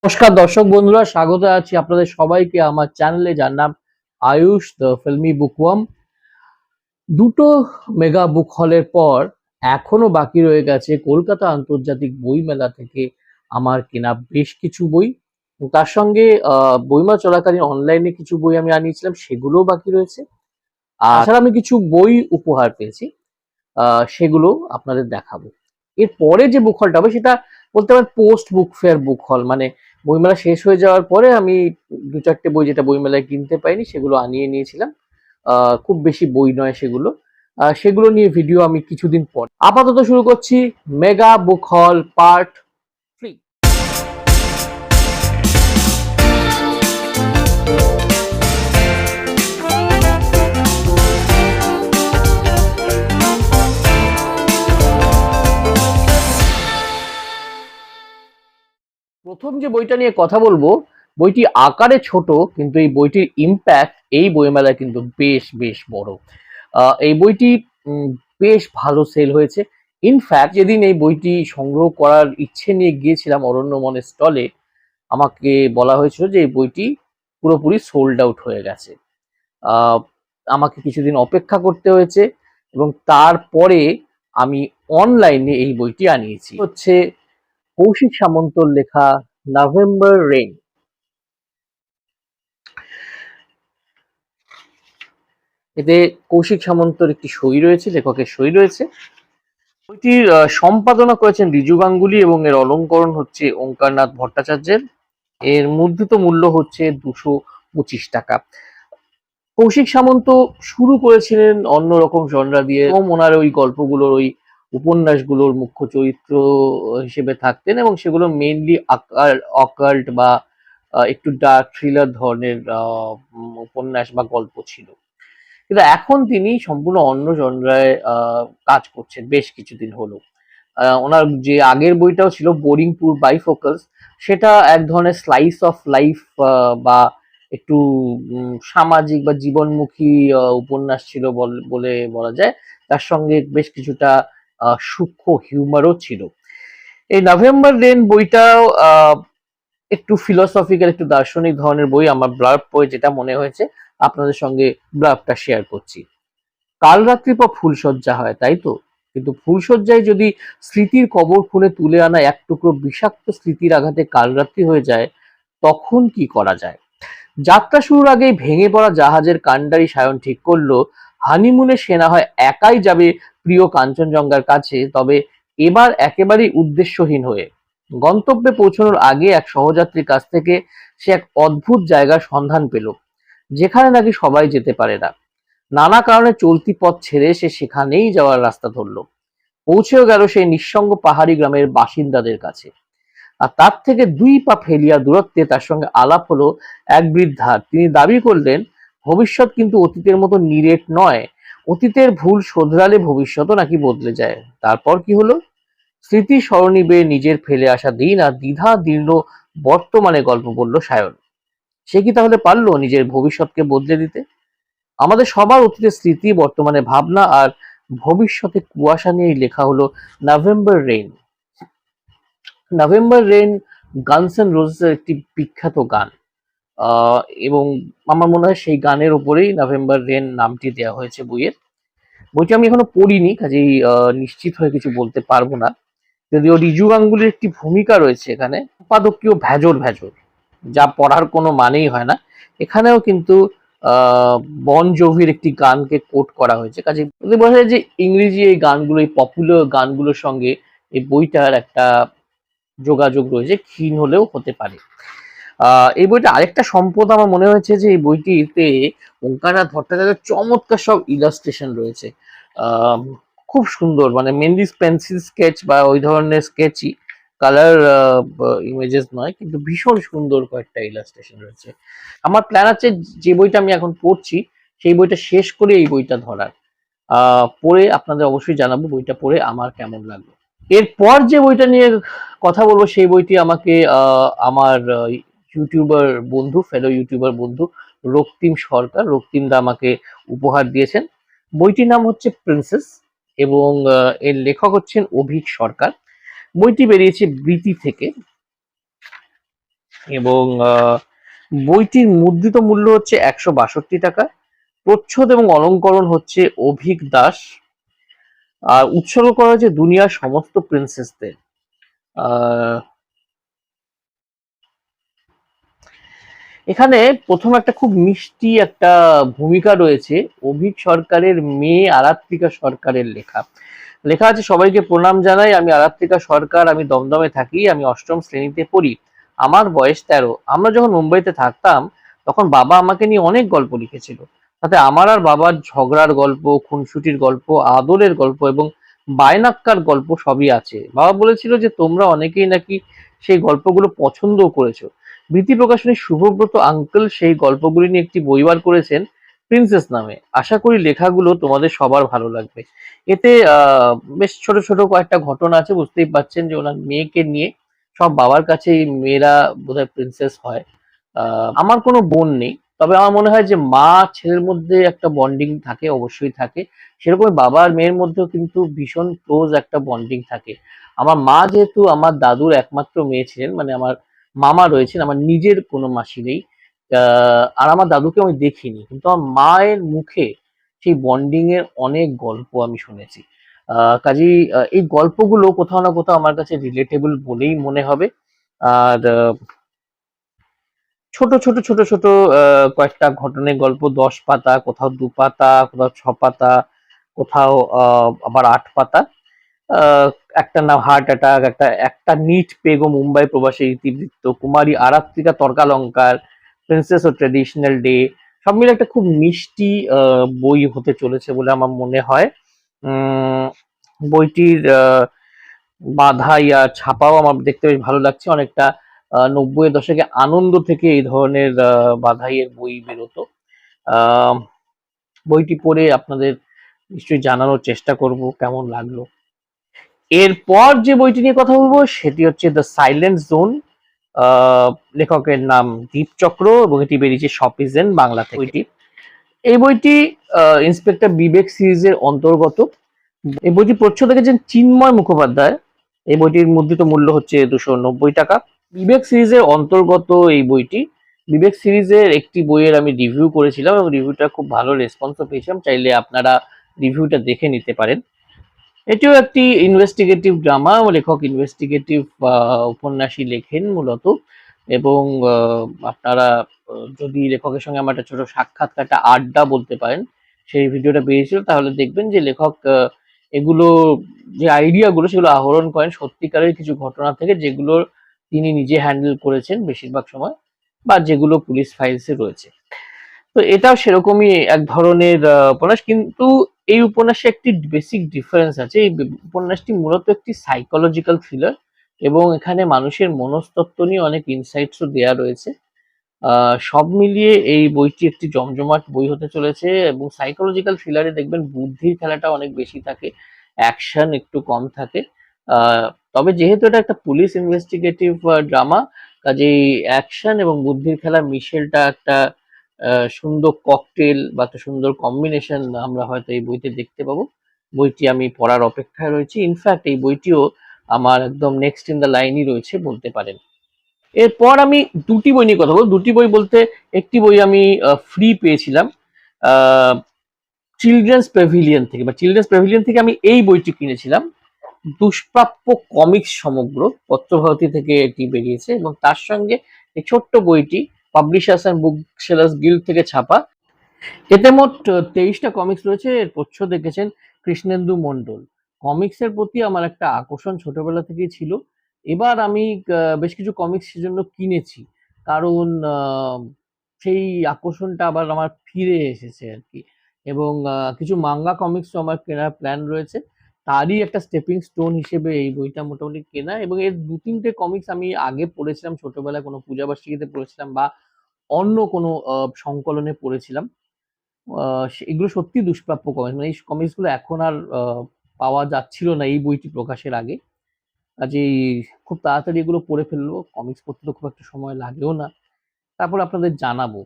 নমস্কার দর্শক বন্ধুরা, স্বাগত আছি আপনাদের সবাইকে আমার চ্যানেলে, যার নাম আয়ুষ দ্য ফিল্মি বুকওয়ার্ম। দুটো মেগা বুক হলের পর এখনো বাকি রয়ে গেছে কলকাতা আন্তর্জাতিক বইমেলা থেকে আমার কেনা বেশ কিছু বই। তার সঙ্গে বইমেলা চলাকালীন অনলাইনে কিছু বই আমি আনিয়েছিলাম, সেগুলোও বাকি রয়েছে। আর তাছাড়া আমি কিছু বই উপহার পেয়েছি, সেগুলো আপনাদের দেখাবো। এর পরে যে বুক হলটা হবে সেটা বলতে পারেন পোস্ট বুক ফেয়ার বুক হল, মানে বইমেলা শেষ হয়ে যাওয়ার পরে আমি দু চারটে বই যেটা বইমেলায় কিনতে পাইনি সেগুলো আনিয়ে নিয়েছিলাম। খুব বেশি বই নয় সেগুলো। সেগুলো নিয়ে ভিডিও আমি কিছুদিন পর। আপাতত শুরু করছি মেগা বুক হল পার্ট 3। প্রথম যে বইটা নিয়ে কথা বলবো, বইটি আকারে ছোট কিন্তু এই বইটির ইম্প্যাক্ট এই বইমেলায় কিন্তু বেশ বেশ বড়। এই বইটি বেশ ভালো সেল হয়েছে। ইনফ্যাক্ট যেদিন এই বইটি সংগ্রহ করার ইচ্ছে নিয়ে গিয়েছিলাম অরণ্যমনের স্টলে, আমাকে বলা হয়েছিল যে এই বইটি পুরোপুরি সোল্ড আউট হয়ে গেছে। আহ, আমাকে কিছুদিন অপেক্ষা করতে হয়েছে এবং তারপরে আমি অনলাইনে এই বইটি আনিয়েছি। হচ্ছে কৌশিক সামন্তর লেখা নভেম্বর রেইন। এতে কৌশিক সামন্তর একটি সই রয়েছে, লেখকের সই রয়েছে। বইটির সম্পাদনা করেছেন রিজু গাঙ্গুলি এবং এর অলঙ্করণ হচ্ছে ওঙ্কারনাথ ভট্টাচার্যের। এর মুদ্রিত মূল্য হচ্ছে 225 টাকা। কৌশিক সামন্ত শুরু করেছিলেন অন্যরকম জনরা দিয়ে এবং ওনার ওই গল্পগুলোর ওই উপন্যাসগুলোর মুখ্য চরিত্র হিসেবে থাকতেন এবং সেগুলো মেইনলি অকাল্ট বা একটু ডার্ক থ্রিলার ধরনের উপন্যাস বা গল্প ছিল। কিন্তু এখন তিনি সম্পূর্ণ অন্য জনরায় কাজ করছেন বেশ কিছুদিন হলো। ওনার যে আগের বইটাও ছিল বোরিংপুর বাইফোকাস, সেটা এক ধরনের স্লাইস অফ লাইফ বা একটু সামাজিক বা জীবনমুখী উপন্যাস ছিল বলে বলা যায়। তার সঙ্গে বেশ কিছুটা সূক্ষ্ম হিউমারও ছিল। এই নভেম্বর রেন বইটাও একটু ফিলোসফিক্যাল, একটু দার্শনিক ধরনের বই। আমার ব্লার্ব পড়ে যেটা মনে হয়েছে আপনাদের সঙ্গে ব্লার্বটা শেয়ার করছি। কাল রাত্রি পর ফুলশয্যা হয়, তাই তো? কিন্তু ফুলশয্যায় যদি স্মৃতির কবর খুলে তুলে আনা এক টুকরো বিষাক্ত স্মৃতির আঘাতে কালরাত্রি হয়ে যায়, তখন কি করা যায়? যাত্রা শুরুর আগেই ভেঙে পড়া জাহাজের কান্ডারি সায়ন ঠিক করলো হানিমুনে সে না হয় একাই যাবে প্রিয় কাঞ্চনজঙ্ঘার কাছে, তবে এবার একেবারেই উদ্দেশ্যহীন হয়ে। গন্তব্যে পৌঁছানোর আগে এক সহযাত্রীর কাছ থেকে সে এক অদ্ভুত জায়গার সন্ধান পেল, যেখানে নাকি সবাই যেতে পারে না। নানা কারণে চলতি পথ ছেড়ে সে সেখানেই যাওয়ার রাস্তা ধরল। পৌঁছেও গেল সেই নিঃসঙ্গ পাহাড়ি গ্রামের বাসিন্দাদের কাছে। আর তার থেকে 2 পা ফেলিয়া দূরত্বে তার সঙ্গে আলাপ হলো এক বৃদ্ধার। তিনি দাবি করলেন, ভবিষ্যৎ কিন্তু অতীতের মতো নিরেট নয়। অতীতের ভুল শোধরালে ভবিষ্যৎও নাকি বদলে যায়। তারপর কি হলো? স্মৃতি সরণি বেয়ে নিজের ফেলে আসা দিন আর দ্বিধা দীর্ণ বর্তমানে গল্প বলল সায়ন। সে কি তাহলে পারলো নিজের ভবিষ্যৎকে বদলে দিতে? আমাদের সবার অতীতের স্মৃতি, বর্তমানে ভাবনা আর ভবিষ্যতে কুয়াশা নিয়েই লেখা হলো November rain. November rain guns and রোজেসের একটি বিখ্যাত গান, আহ, এবং আমার মনে হয় সেই গানের উপরেই নভেম্বর রেন নামটি দেওয়া হয়েছে বইয়ের। বইটি আমি এখনো পড়িনি, কাজেই নিশ্চিত হয়ে কিছু বলতে পারবো না। যদিও রিজু গাঙ্গুলির একটি ভূমিকা রয়েছে এখানে, সম্পাদকীয় ভেজর ভেজর, যা পড়ার কোনো মানেই হয় না। এখানেও কিন্তু বন জোভির একটি গানকে কোট করা হয়েছে, কাজে বোঝা যায় যে ইংরেজি এই গানগুলো, এই পপুলার গানগুলোর সঙ্গে এই বইটার একটা যোগাযোগ রয়েছে, ক্ষীণ হলেও হতে পারে। এই বইটা আরেকটা সম্পদ আমার মনে হয়েছে যে এই বইটিতে ওঙ্কারনাথ ভট্টাচার্যের চমৎকার সব ইলাস্ট্রেশন রয়েছে। আহ, খুব সুন্দর, মানে মেনলি পেন্সিল স্কেচ বা ওই ধরনের স্কেচই, কালার ইমেজেস নয়, কিন্তু ভীষণ সুন্দর কয়েকটা ইলাস্ট্রেশন রয়েছে। আমার প্ল্যান আছে যে বইটা আমি এখন পড়ছি সেই বইটা শেষ করে এই বইটা ধরার। পড়ে আপনাদের অবশ্যই জানাবো বইটা পড়ে আমার কেমন লাগলো। এরপর যে বইটা নিয়ে কথা বলবো সেই বইটি আমাকে আমার ইউটিউবার বন্ধু, ফেলো ইউটিউবার বন্ধু রক্তিম সরকার, রক্তিম দা আমাকে উপহার দিয়েছেন। বইটির নাম হচ্ছে প্রিন্সেস এবং এর লেখক হচ্ছেন অভিক সরকার। বইটি বেরিয়েছে বৃতি থেকে। এবং বইটির মুদ্রিত মূল্য হচ্ছে 162 টাকা। প্রচ্ছদ এবং অলঙ্করণ হচ্ছে অভিক দাস। আর উৎসর্গ করা হয়েছে দুনিয়ার সমস্ত প্রিন্সেসদের। আহ এখানে প্রথম একটা খুব মিষ্টি একটা ভূমিকা রয়েছে অভিক সরকারের মেয়ে আরাত্রিকা সরকারের লেখা। লেখা আছে, সবাইকে প্রণাম জানাই, আমি আরাত্রিকা সরকার, আমি দমদমে থাকি, আমি অষ্টম শ্রেণীতে পড়ি, আমার বয়স 13। আমরা যখন মুম্বাইতে থাকতাম তখন বাবা আমাকে নিয়ে অনেক গল্প লিখেছিল। তাতে আমার আর বাবার ঝগড়ার গল্প, খুনসুটির গল্প, আদরের গল্প এবং বায়নাক্কার গল্প সবই আছে। বাবা বলেছিল যে তোমরা অনেকেই নাকি সেই গল্পগুলো পছন্দও করেছো। বৃত্তি প্রকাশনীর শুভব্রত আঙ্কেল সেই গল্পগুলি নিয়ে একটি বই বার করেছেন প্রিন্সেস নামে। আশা করি লেখাগুলো তোমাদের সবার ভালো লাগবে। এতে বেশ ছোট ছোট কয়েকটা ঘটনা আছে, বুঝতেই পারছেন যে ওনার মেয়েকে নিয়ে। সব বাবার কাছে এই মেয়েরা বোধহয় প্রিন্সেস হয়। আমার কোনো বোন নেই, তবে আমার মনে হয় যে মা ছেলের মধ্যে একটা বন্ডিং থাকে, অবশ্যই থাকে। সেরকম বাবা আর মেয়ের মধ্যেও কিন্তু ভীষণ ক্লোজ একটা বন্ডিং থাকে। আমার মা যেহেতু আমার দাদুর একমাত্র মেয়ে ছিলেন, মানে আমার মামা রয়েছেন, আমার নিজের কোনো মাসি নেই। আর আমার দাদুকে আমি দেখিনি, কিন্তু আমার মায়ের মুখে সেই বন্ডিং এর অনেক গল্প আমি শুনেছি। কাজেই এই গল্পগুলো কোথাও না কোথাও আমার কাছে রিলেটেবল বলেই মনে হবে। আর ছোট ছোট ছোট ছোট কয়েকটা ঘটনের গল্প, 10 পাতা, কোথাও 2 পাতা, কোথাও 6 পাতা, কোথাও আবার 8 পাতা। আহ, একটা নাম হার্ট অ্যাটাক, একটা একটা নিট পেগো মুম্বাই প্রবাসী ইতিবৃত্ত, কুমারী আরাত্রিকা তর্কালঙ্কার, প্রিন্সেস ও ট্রেডিশনাল ডে। সব মিলে একটা খুব মিষ্টি বই হতে চলেছে বলে আমার মনে হয়। উম বইটির বাঁধাই আর ছাপাও আমার দেখতে বেশ ভালো লাগছে। অনেকটা 90-এর দশকে আনন্দ থেকে এই ধরনের বাঁধাইয়ের বই বেরোতো। আহ, বইটি পড়ে আপনাদের নিশ্চয়ই জানানোর চেষ্টা করব কেমন লাগলো। এরপর যে বইটি নিয়ে কথা বলবো সেটি হচ্ছে দ্য সাইলেন্ট জোন। আহ, লেখকের নাম দীপ চক্র এবং এটি বেরিয়েছে শপিজেন বাংলা থেকে। বইটি, এই বইটি ইন্সপেক্টর বিবেক সিরিজের অন্তর্গত। এই বইটি প্রচ্ছদ দেখেছেন চিন্ময় মুখোপাধ্যায়। এই বইটির মুদ্রিত মূল্য হচ্ছে 290 টাকা। বিবেক সিরিজের অন্তর্গত এই বইটি। বিবেক সিরিজের একটি বইয়ের আমি রিভিউ করেছিলাম এবং রিভিউটা খুব ভালো রেসপন্সও পেয়েছিলাম, চাইলে আপনারা রিভিউটা দেখে নিতে পারেন। এটিও একটি ইনভেস্টিগেটিভ ড্রামা। লেখক ইনভেস্টিগেটিভ উপন্যাসই লেখেন মূলত। এবং আপনারা যদি লেখকের সঙ্গে আমার একটা ছোট সাক্ষাৎকার, একটা আড্ডা বলতে পারেন, সেই ভিডিওটা পেয়েছিল, তাহলে দেখবেন যে লেখক এগুলো, যে আইডিয়া গুলো সেগুলো আহরণ করেন সত্যিকারের কিছু ঘটনা থেকে, যেগুলো তিনি নিজে হ্যান্ডেল করেছেন বেশিরভাগ সময়, বা যেগুলো পুলিশ ফাইলসে রয়েছে। তো এটাও সেরকমই এক ধরনের উপন্যাস, কিন্তু এই উপন্যাসে একটি বেসিক ডিফারেন্স আছে। এই উপন্যাসটি মূলত একটি সাইকোলজিক্যাল থ্রিলার এবং এখানে মানুষের মনস্তত্ত্ব নিয়ে অনেক ইনসাইটসও দেওয়া রয়েছে। সব মিলিয়ে এই বইটি একটি জমজমাট বই হতে চলেছে। এবং সাইকোলজিক্যাল থ্রিলারে দেখবেন বুদ্ধির খেলাটা অনেক বেশি থাকে, অ্যাকশন একটু কম থাকে। তবে যেহেতু এটা একটা পুলিশ ইনভেস্টিগেটিভ ড্রামা, কাজেই অ্যাকশন এবং বুদ্ধির খেলা মিশেলটা একটা সুন্দর ককটেল বা একটা সুন্দর কম্বিনেশন আমরা হয়তো এই বইতে দেখতে পাবো। বইটি আমি পড়ার অপেক্ষায় রয়েছি। ইনফ্যাক্ট এই বইটিও আমার একদম নেক্সট ইন দ্য লাইনই রয়েছে বলতে পারেন। এরপর আমি দুটি বই নিয়ে কথা বলবো। দুটি বই বলতে একটি বই আমি ফ্রি পেয়েছিলাম চিলড্রেন্স প্যাভিলিয়ন থেকে, বা চিলড্রেন্স প্যাভিলিয়ন থেকে আমি এই বইটি কিনেছিলাম। দুষ্প্রাপ্য কমিক্স সমগ্র, পত্রভারতী থেকে এটি বেরিয়েছে এবং তার সঙ্গে এই ছোট্ট বইটি publishers and book sellers guild থেকে ছাপা। এতে মোট 23টা কমিক্স রয়েছে। এর প্রচ্ছদ দেখেছেন কৃষ্ণেন্দু মণ্ডল। কমিক্সের প্রতি আমার একটা আকর্ষণ ছোটবেলা থেকেই ছিল। এবার আমি বেশ কিছু কমিক্স সেজন্য কিনেছি, কারণ সেই আকর্ষণটা আবার আমার ফিরে এসেছে আর কি। এবং কিছু মাঙ্গা কমিক্সও আমার কেনার প্ল্যান রয়েছে। তারই একটা স্টেপিং স্টোন হিসেবে এই বইটা মোটামুটি কেনা। এবং এর 2-3টে কমিক্স আমি আগে পড়েছিলাম, ছোটবেলায় কোনো পূজাবার্ষিকীতে পড়েছিলাম বা অন্য কোনো সংকলনে পড়েছিলাম। এগুলো সত্যি দুষ্প্রাপ্য কমিক্স, মানে এই কমিক্স গুলো এখন আর পাওয়া যাচ্ছিল না এই বইটি প্রকাশের আগে। কাজেই খুব তাড়াতাড়ি এগুলো পড়ে ফেলবো। কমিক্স পড়তে তো খুব একটা সময় লাগেও না। তারপর আপনাদের জানাবো।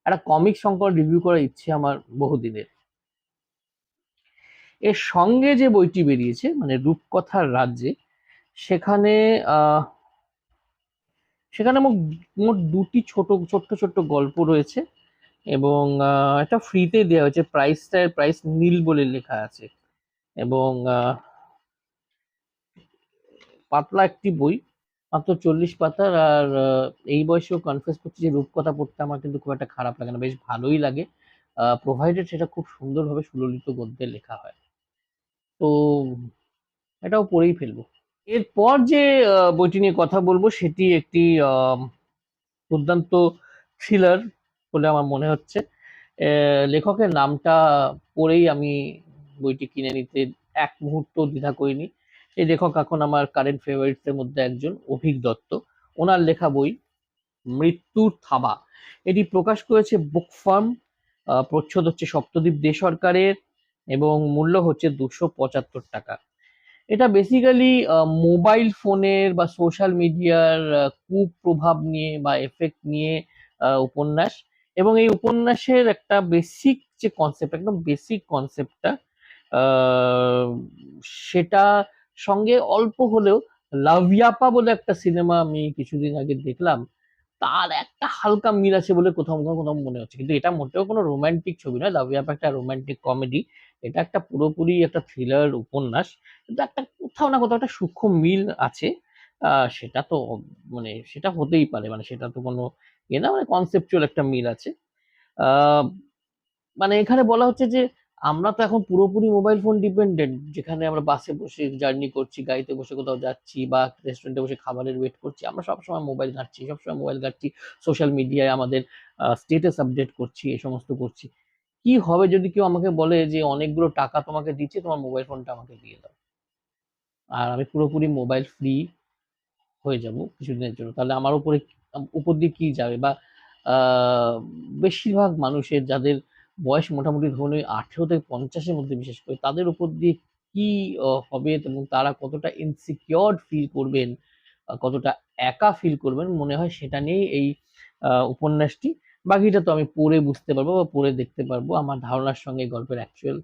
একটা কমিক সংকলন রিভিউ করার ইচ্ছে আমার বহুদিনের। এর সঙ্গে যে বইটি বেরিয়েছে মানে রূপকথার রাজ্যে, সেখানে সেখানে মোট দুটি ছোট্ট ছোট্ট গল্প রয়েছে এবং এটা ফ্রিতে দেওয়া হয়েছে, প্রাইস নীল বলে লেখা আছে। এবং পাতলা একটি বই, মাত্র 40 পাতার। আর এই বয়সেও কনফেস করছি যে রূপকথা পড়তে আমার কিন্তু খুব একটা খারাপ লাগে না, বেশ ভালোই লাগে, প্রোভাইডেড সেটা খুব সুন্দরভাবে সুললিত গদ্যে লেখা হয়। তো এটাও পড়েই ফেলবো। এরপর যে বইটি নিয়ে কথা বলবো সেটি একটি দুর্দান্ত থ্রিলার বলে আমার মনে হচ্ছে। লেখকের নামটা পড়েই আমি বইটি কিনে নিতে এক মুহূর্ত দ্বিধা করিনি। এই লেখক এখন আমার কারেন্ট ফেভারিটস এর মধ্যে একজন, অভিক দত্ত। ওনার লেখা বই মৃত্যুর থাবা। এটি প্রকাশ করেছে বুক ফার্ম। প্রচ্ছদ হচ্ছে সপ্তদ্বীপ দে সরকারের এবং মূল্য হচ্ছে 275 টাকা। এটা বেসিক্যালি মোবাইল ফোনের বা সোশ্যাল মিডিয়ার কুপ্রভাব নিয়ে বা এফেক্ট নিয়ে উপন্যাস। এবং এই উপন্যাসের একটা বেসিক যে কনসেপ্ট, একদম বেসিক কনসেপ্টটা, সেটা সঙ্গে অল্প হলেও লাভিয়াপা বলে একটা সিনেমা আমি কিছুদিন আগে দেখলাম, তার একটা হালকা মিল আছে বলে কোথাও কোথাও কোথাও মনে হচ্ছে। কিন্তু এটা মোটেও কোনো রোমান্টিক ছবি নয়, লাভিয়াপা একটা রোমান্টিক কমেডি। এটা একটা পুরোপুরি একটা থ্রিলার উপন্যাস, কিন্তু একটা কোথাও না কোথাও একটা সূক্ষ্ম মিল আছে। সেটা তো মানে সেটা হতেই পারে, মানে সেটা তো কোনো ইয়ে না, মানে কনসেপচুয়াল একটা মিল আছে। আহ মানে এখানে বলা হচ্ছে যে আমরা তো এখন পুরোপুরি মোবাইল ফোন ডিপেন্ডেন্ট, যেখানে আমরা বাসে বসে জার্নি করছি, গাড়িতে বসে কোথাও যাচ্ছি বা রেস্টুরেন্টে বসে খাবারের ওয়েট করছি, আমরা সবসময় মোবাইল ঘাঁটছি, সবসময় মোবাইল ঘাঁটছি, সোশ্যাল মিডিয়ায় আমাদের স্টেটাস আপডেট করছি, এই সমস্ত করছি। কি হবে যদি কেউ আমাকে বলে যে অনেকগুলো টাকা তোমাকে দিচ্ছে, তোমার মোবাইল ফোনটা আমাকে দিয়ে দাও, আর আমি পুরোপুরি মোবাইল ফ্রি হয়ে যাব কিছুদিনের জন্য? তাহলে আমার উপরে উপর দিয়ে কি যাবে? বা বেশিরভাগ মানুষের যাদের বয়স মোটামুটি ধরুন ওই 18 থেকে 50 এর মধ্যে, বিশেষ করে তাদের উপর দিয়ে কি হবে এবং তারা কতটা ইনসিকিউরড ফিল করবেন, কতটা একা ফিল করবেন, মনে হয় সেটা নিয়েই এই উপন্যাসটি। বাকিটা তো আমি পড়ে বুঝতে পারবো বা পড়ে দেখতে পারবো আমার ধারণার সঙ্গে গল্পের অ্যাকচুয়াল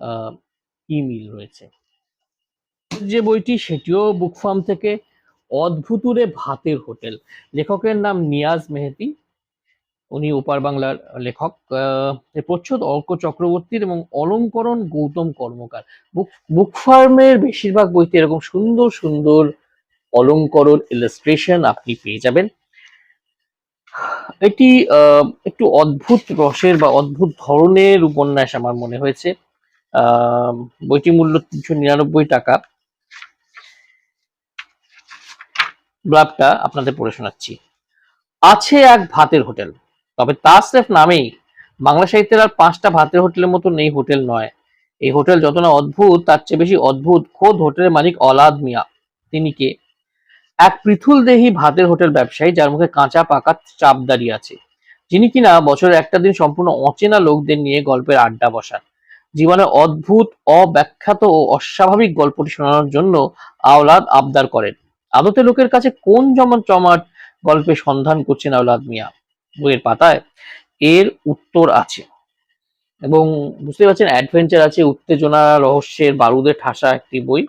আ কি মিল রয়েছে। যে বইটি সেটিও বুক ফার্ম থেকে, অদ্ভুতুরে ভাতের হোটেল। লেখকের নাম নিয়াজ মেহেদী, উনি ওপার বাংলার লেখক। এর প্রচ্ছদ অর্ক চক্রবর্তীর এবং অলংকরণ গৌতম কর্মকার। বুক ফার্মের বেশিরভাগ বইতে এরকম সুন্দর সুন্দর অলংকরণ ইলাস্ট্রেশন আপনি পেয়ে যাবেন। এটি একটু অদ্ভুত রসের বা অদ্ভুত ধরনের উপন্যাস আমার মনে হয়েছে। বইটি মূল্য 399 টাকা। ব্লাবটা আপনাদের পড়ে শোনাচ্ছি। আছে এক ভাতের হোটেল, তবে তা স্রেফ নামেই। বাংলা সাহিত্যের আর 5টা ভাতের হোটেলের মতো নেই হোটেল নয়। এই হোটেল যত না অদ্ভুত, তার চেয়ে বেশি অদ্ভুত খোদ হোটেলের মালিক অলাদ মিয়া। তিনি কে? এক পৃথুল দেহী ভাতের হোটেল ব্যবসায়ী, যার মুখে কাঁচা পাকা চাপ দাঁড়িয়ে আছে, যিনি কিনা বছরে একটা দিন সম্পূর্ণ অচেনা লোকদের নিয়ে গল্পের আড্ডা বসান। জীবনের অদ্ভুত, অব্যাখ্যাত ও অস্বাভাবিক গল্পটি শোনানোর জন্য আওলাদ আবদার করেন। আদতে লোকের কাছে কোন জমট গল্পের সন্ধান করছেন আওলাদ মিয়া? বইয়ের পাতায় এর উত্তর আছে। এবং বুঝতে পারছেন, অ্যাডভেঞ্চার আছে, উত্তেজনা, রহস্যের বারুদে ঠাসা একটি বই।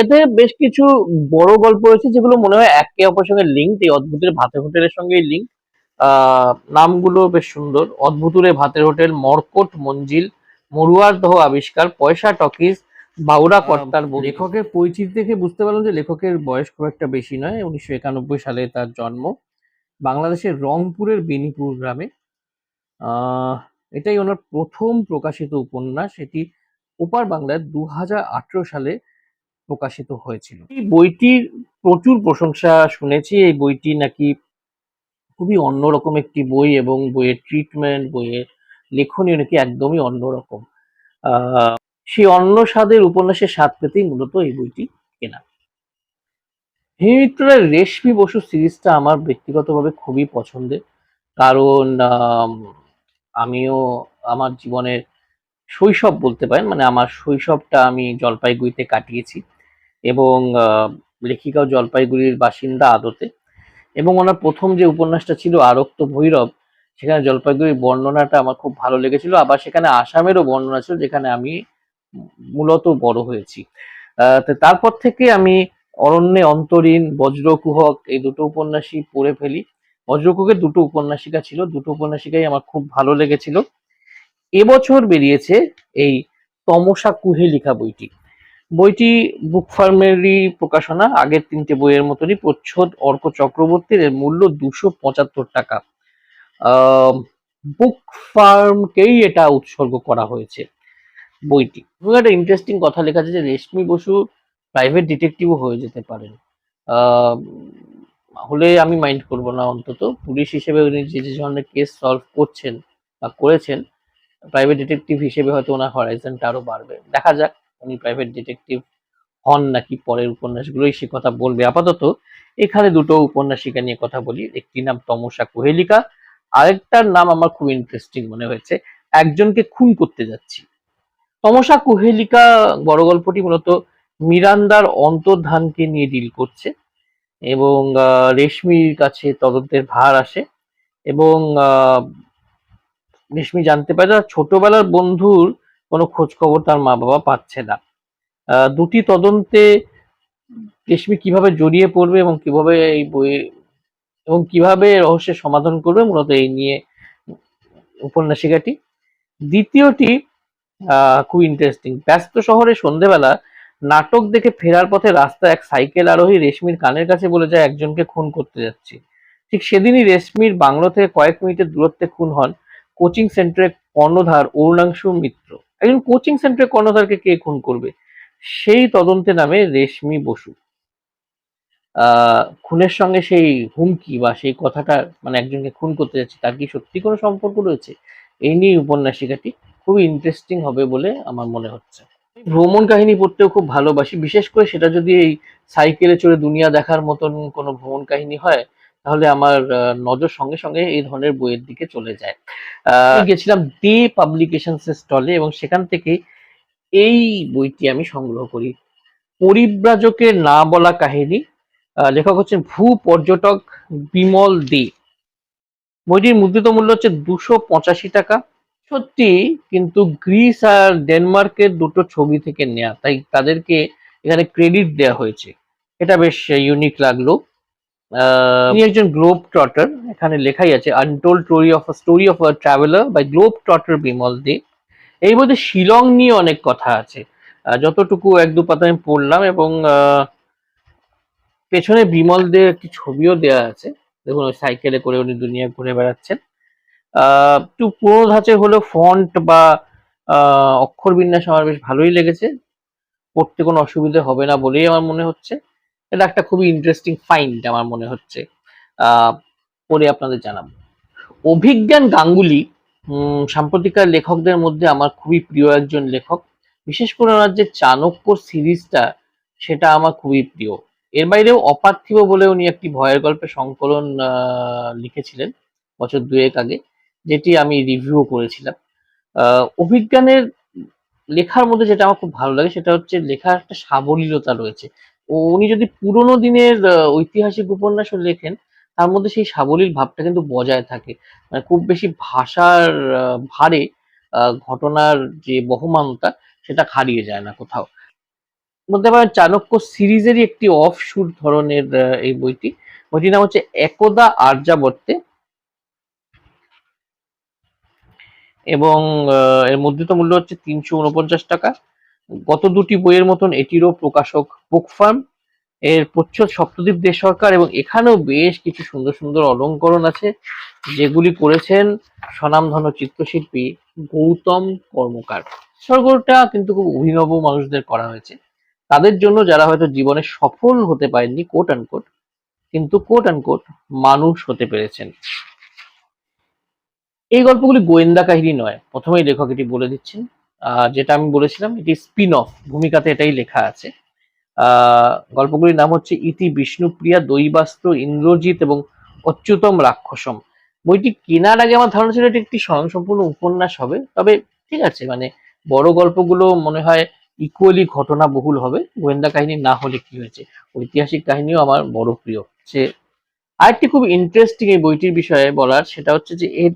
এতে বেশ কিছু বড় গল্প রয়েছে যেগুলো মনে হয় একে অপরের সঙ্গে লিঙ্ক, এই অদ্ভুতের ভাতের হোটেলের সঙ্গে লিঙ্ক। নামগুলো বেশ সুন্দর: অদ্ভুতুরে ভাতের হোটেল, মর্কট মঞ্জিল, মরুয়ার দহ আবিষ্কার, পয়সা টকিজ, বাউরা কর্তার বউ। লেখকের পরিচিতি দেখে বুঝতে পারলাম যে লেখকের বয়স খুব একটা বেশি নয়, 1991 সালে তার জন্ম, বাংলাদেশের রংপুরের বেনিপুর গ্রামে। এটাই ওনার প্রথম প্রকাশিত উপন্যাস। এটি ওপার বাংলায় 2018 সালে প্রকাশিত হয়েছিল। এই বইটির প্রচুর প্রশংসা শুনেছি। এই বইটি নাকি খুবই অন্যরকম একটি বই এবং বইয়ের ট্রিটমেন্ট, বইয়ের লেখনীও নাকি একদমই অন্যরকম। সেই অন্য স্বাদের উপন্যাসের স্বাদ পেতেই মূলত এই বইটি কেনা। হিমিত্র রায়ের রেশমি বসু সিরিজটা আমার ব্যক্তিগতভাবে খুবই পছন্দের, কারণ আমিও আমার জীবনের শৈশব বলতে পারেন, মানে আমার শৈশবটা আমি জলপাইগুড়িতে কাটিয়েছি এবং লেখিকাও জলপাইগুড়ির বাসিন্দা আদতে। এবং ওনার প্রথম যে উপন্যাসটা ছিল আরক্ত ভৈরব, সেখানে জলপাইগুড়ির বর্ণনাটা আমার খুব ভালো লেগেছিল। আবার সেখানে আসামেরও বর্ণনা ছিল, যেখানে আমি মূলত বড় হয়েছি। তো তারপর থেকে আমি অরণ্যে অন্তরীণ, বজ্রকুহক এই দুটো উপন্যাসই পড়ে ফেলি। বজ্রকুহকের দুটো উপন্যাসিকা ছিল, দুটো উপন্যাসিকাই আমার খুব ভালো লেগেছিল। এবছর বেরিয়েছে এই তমসা কুহেলিকা বইটি। বইটি বুক ফার্মেরই প্রকাশনা, আগের তিনটে বইয়ের মতনই, প্রচ্ছদ অর্ক চক্রবর্তীর, এর মূল্য 275 টাকা। বুক ফার্মকেই এটা উৎসর্গ করা হয়েছে বইটি। এবং একটা ইন্টারেস্টিং কথা লেখা আছে যে রেশমি বসু প্রাইভেট ডিটেকটিভও হয়ে যেতে পারেন। আহ, হলে আমি মাইন্ড করব না, অন্তত পুলিশ হিসেবে উনি যে যে ধরনের কেস সলভ করছেন বা করেছেন, প্রাইভেট ডিটেকটিভ হিসেবে হয়তো ওনার হরাইজনটা আরো বাড়বে। দেখা যাক উনি প্রাইভেট ডিটেকটিভ হন নাকি পরের উপন্যাসগুলোই সে কথা বলবে। আপাতত এখানে দুটো উপন্যাসিকা নিয়ে কথা বলি, একটির নাম তমসা কুহেলিকা, আরেকটার নাম আমার খুব ইন্টারেস্টিং মনে হয়েছে, একজনকে খুন করতে যাচ্ছি। তমসা কুহেলিকা বড় গল্পটি মূলত মিরান্দার অন্তর্ধানকে নিয়ে ডিল করছে, এবং রেশমির কাছে তদন্তের ভার আসে, এবং রেশমি জানতে পারে তার ছোটবেলার বন্ধুর কোনো খোঁজ খবর তার মা বাবা পাচ্ছে না। দুটি তদন্তে রেশমি কিভাবে জড়িয়ে পড়বে এবং কিভাবে এই বই এবং কিভাবে রহস্যের সমাধান করবে, মূলত এই নিয়ে উপন্যাসিকাটি। দ্বিতীয়টি খুব ইন্টারেস্টিং। ব্যস্ত শহরে সন্ধেবেলা নাটক দেখে ফেরার পথে রাস্তায় এক সাইকেল আরোহী রেশমির কানের কাছে বলে যায় একজনকে খুন করতে যাচ্ছি। ঠিক সেদিনই রেশমির বাংলো থেকে কয়েক মিনিটের দূরত্বে খুন হন কোচিং সেন্টারের কর্ণধার অরুণাংশু মিত্র। একজন কোচিং সেন্টারের কর্ণধারকে কে খুন করবে, সেই তদন্তে নামে রেশমি বসু। খুনের সঙ্গে সেই হুমকি বা সেই কথাটা, মানে একজনকে খুন করতে যাচ্ছে, তার কি সত্যি কোনো সম্পর্ক রয়েছে, এই নিয়ে উপন্যাসিকাটি খুবই ইন্টারেস্টিং হবে বলে আমার মনে হচ্ছে। ভ্রমণ কাহিনী পড়তেও খুব ভালোবাসি, বিশেষ করে সেটা যদি এই সাইকেলে চড়ে দুনিয়া দেখার মতন কোনো ভ্রমণ কাহিনী হয়, তাহলে আমার নজর সঙ্গে সঙ্গে এই ধরনের বইয়ের দিকে চলে যায়। আমি গেছিলাম দে পাবলিকেশনস এর স্টলে, এবং সেখান থেকে এই বইটি আমি সংগ্রহ করি। পরিব্রাজকের না বলা কাহিনী, লেখক হচ্ছেন ভূ পর্যটক বিমল দে। বইটির মুদ্রিত মূল্য হচ্ছে 285 টাকা। সত্যি, কিন্তু গ্রিস আর ডেনমার্কের দুটো ছবি থেকে নেয়া, তাই তাদেরকে এখানে ক্রেডিট দেওয়া হয়েছে, এটা বেশ ইউনিক লাগলো। তিনি একজন গ্লোব ট্রটার, এখানে লেখাই আছে untold story of a traveller by globe trotter Bimal De. এই বইতে শিলং নিয়ে অনেক কথা আছে, যতটুকু এক দু পাতা আমি পড়লাম, এবং পেছনে বিমল দে একটি ছবিও দেওয়া আছে, দেখুন ওই সাইকেলে করে উনি দুনিয়া ঘুরে বেড়াচ্ছেন। একটু পুরোনো ধাঁচের হলেও ফন্ট বা অক্ষর বিন্যাস আমার বেশ ভালোই লেগেছে, পড়তে কোনো অসুবিধে হবে না বলেই আমার মনে হচ্ছে। এটা একটা খুবই ইন্টারেস্টিং ফাইন্ড আমার মনে হচ্ছে, পড়ে আপনাদের জানাবো। অভিজ্ঞান গাঙ্গুলি সাম্প্রতিককার লেখকদের মধ্যে আমার খুবই প্রিয় একজন লেখক, বিশেষ করে ওনার যে চাণক্য সিরিজটা, সেটা আমার খুবই প্রিয়। এর বাইরেও অপার্থিব বলে উনি একটি ভয়ের গল্পের সংকলন লিখেছিলেন বছর দুয়েক আগে, যেটি আমি রিভিউ করেছিলাম। অভিজ্ঞানের লেখার মধ্যে যেটা আমার খুব ভালো লাগে সেটা হচ্ছে লেখার একটা সাবলীলতা রয়েছে। উনি যদি পুরোনো দিনের ঐতিহাসিক উপন্যাসও লেখেন, তার মধ্যে সেই সাবলীল ভাবটা কিন্তু বজায় থাকে। মানে খুব বেশি ভাষার ভারে ঘটনার যে বহমানতা, সেটা হারিয়ে যায় না কোথাও। বলতে পারেন চাণক্য সিরিজেরই একটি অফশুট ধরনের এই বইটি। বইটির নাম হচ্ছে একদা আর্যাবর্তে, এবং এর মুদ্রিত মূল্য হচ্ছে 349 টাকা। গত দুটি বইয়ের মতন এটিরও প্রকাশক বুক ফার্ম। এর প্রচ্ছদ সপ্তদ্বীপ দে সরকার, এবং এখানেও বেশ কিছু সুন্দর সুন্দর অলঙ্করণ আছে, যেগুলি করেছেন স্বনামধন্য চিত্রশিল্পী গৌতম কর্মকার। স্বর্গটা কিন্তু খুব অভিনব মানুষদের করা হয়েছে, তাদের জন্য যারা হয়তো জীবনে সফল হতে পারেননি কোট আনকোট, কিন্তু কোট আনকোট মানুষ হতে পেরেছেন। এই গল্পগুলি গোয়েন্দা কাহিনী নয়, প্রথমেই লেখক এটি বলে দিচ্ছেন। যেটা আমি বলেছিলাম, এটি স্পিন অফ ভূমিকাতে এটাই লেখা আছে। গল্পগুলির নাম হচ্ছে ইতি বিষ্ণুপ্রিয়া, দৈবাস্ত্র, ইন্দ্রজিৎ এবং অচ্যুতম রাক্ষসম। বইটি কেনার আগে আমার ধারণা ছিল এটি একটি স্বয়ংসম্পূর্ণ উপন্যাস হবে, তবে ঠিক আছে, মানে বড় গল্পগুলো মনে হয় ইকুয়ালি ঘটনা বহুল হবে, গোয়েন্দা কাহিনী না হলে কি হয়েছে, ঐতিহাসিক কাহিনীও আমার বড় প্রিয়। সে আরেকটি খুব ইন্টারেস্টিং এই বইটির বিষয়ে বলার, সেটা হচ্ছে যে এর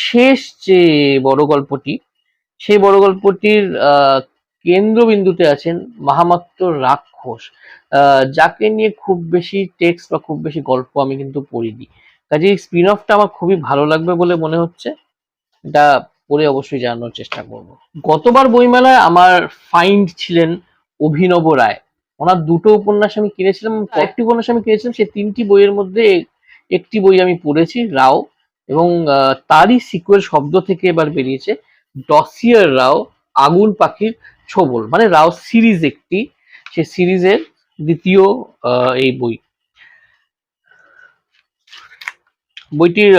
শেষ যে বড় গল্পটি, সেই বড় গল্পটির কেন্দ্রবিন্দুতে আছেন মহামাত্র রাক্ষস, যাকে নিয়ে খুব বেশি টেক্সট বা খুব বেশি গল্প আমি কিন্তু পড়িনি। কাজেই স্পিন অফটা আমার খুবই ভালো লাগবে বলে মনে হচ্ছে। এটা পড়ে অবশ্যই জানানোর চেষ্টা করব। গতবার বইমেলায় আমার ফাইন্ড ছিলেন অভিনব রায়। ওনার দুটো উপন্যাস আমি কিনেছিলাম, কয়েকটি উপন্যাস আমি কিনেছিলাম, সেই ৩টি বইয়ের মধ্যে একটি বই আমি পড়েছি, রাও, এবং তারই সিকুয়েল শব্দ থেকে এবার বেরিয়েছে, ডসিয়ার রাও, আগুন পাখির ছোবল, মানে রাও সিরিজ একটি, সে সিরিজের দ্বিতীয় এই বই। বইটির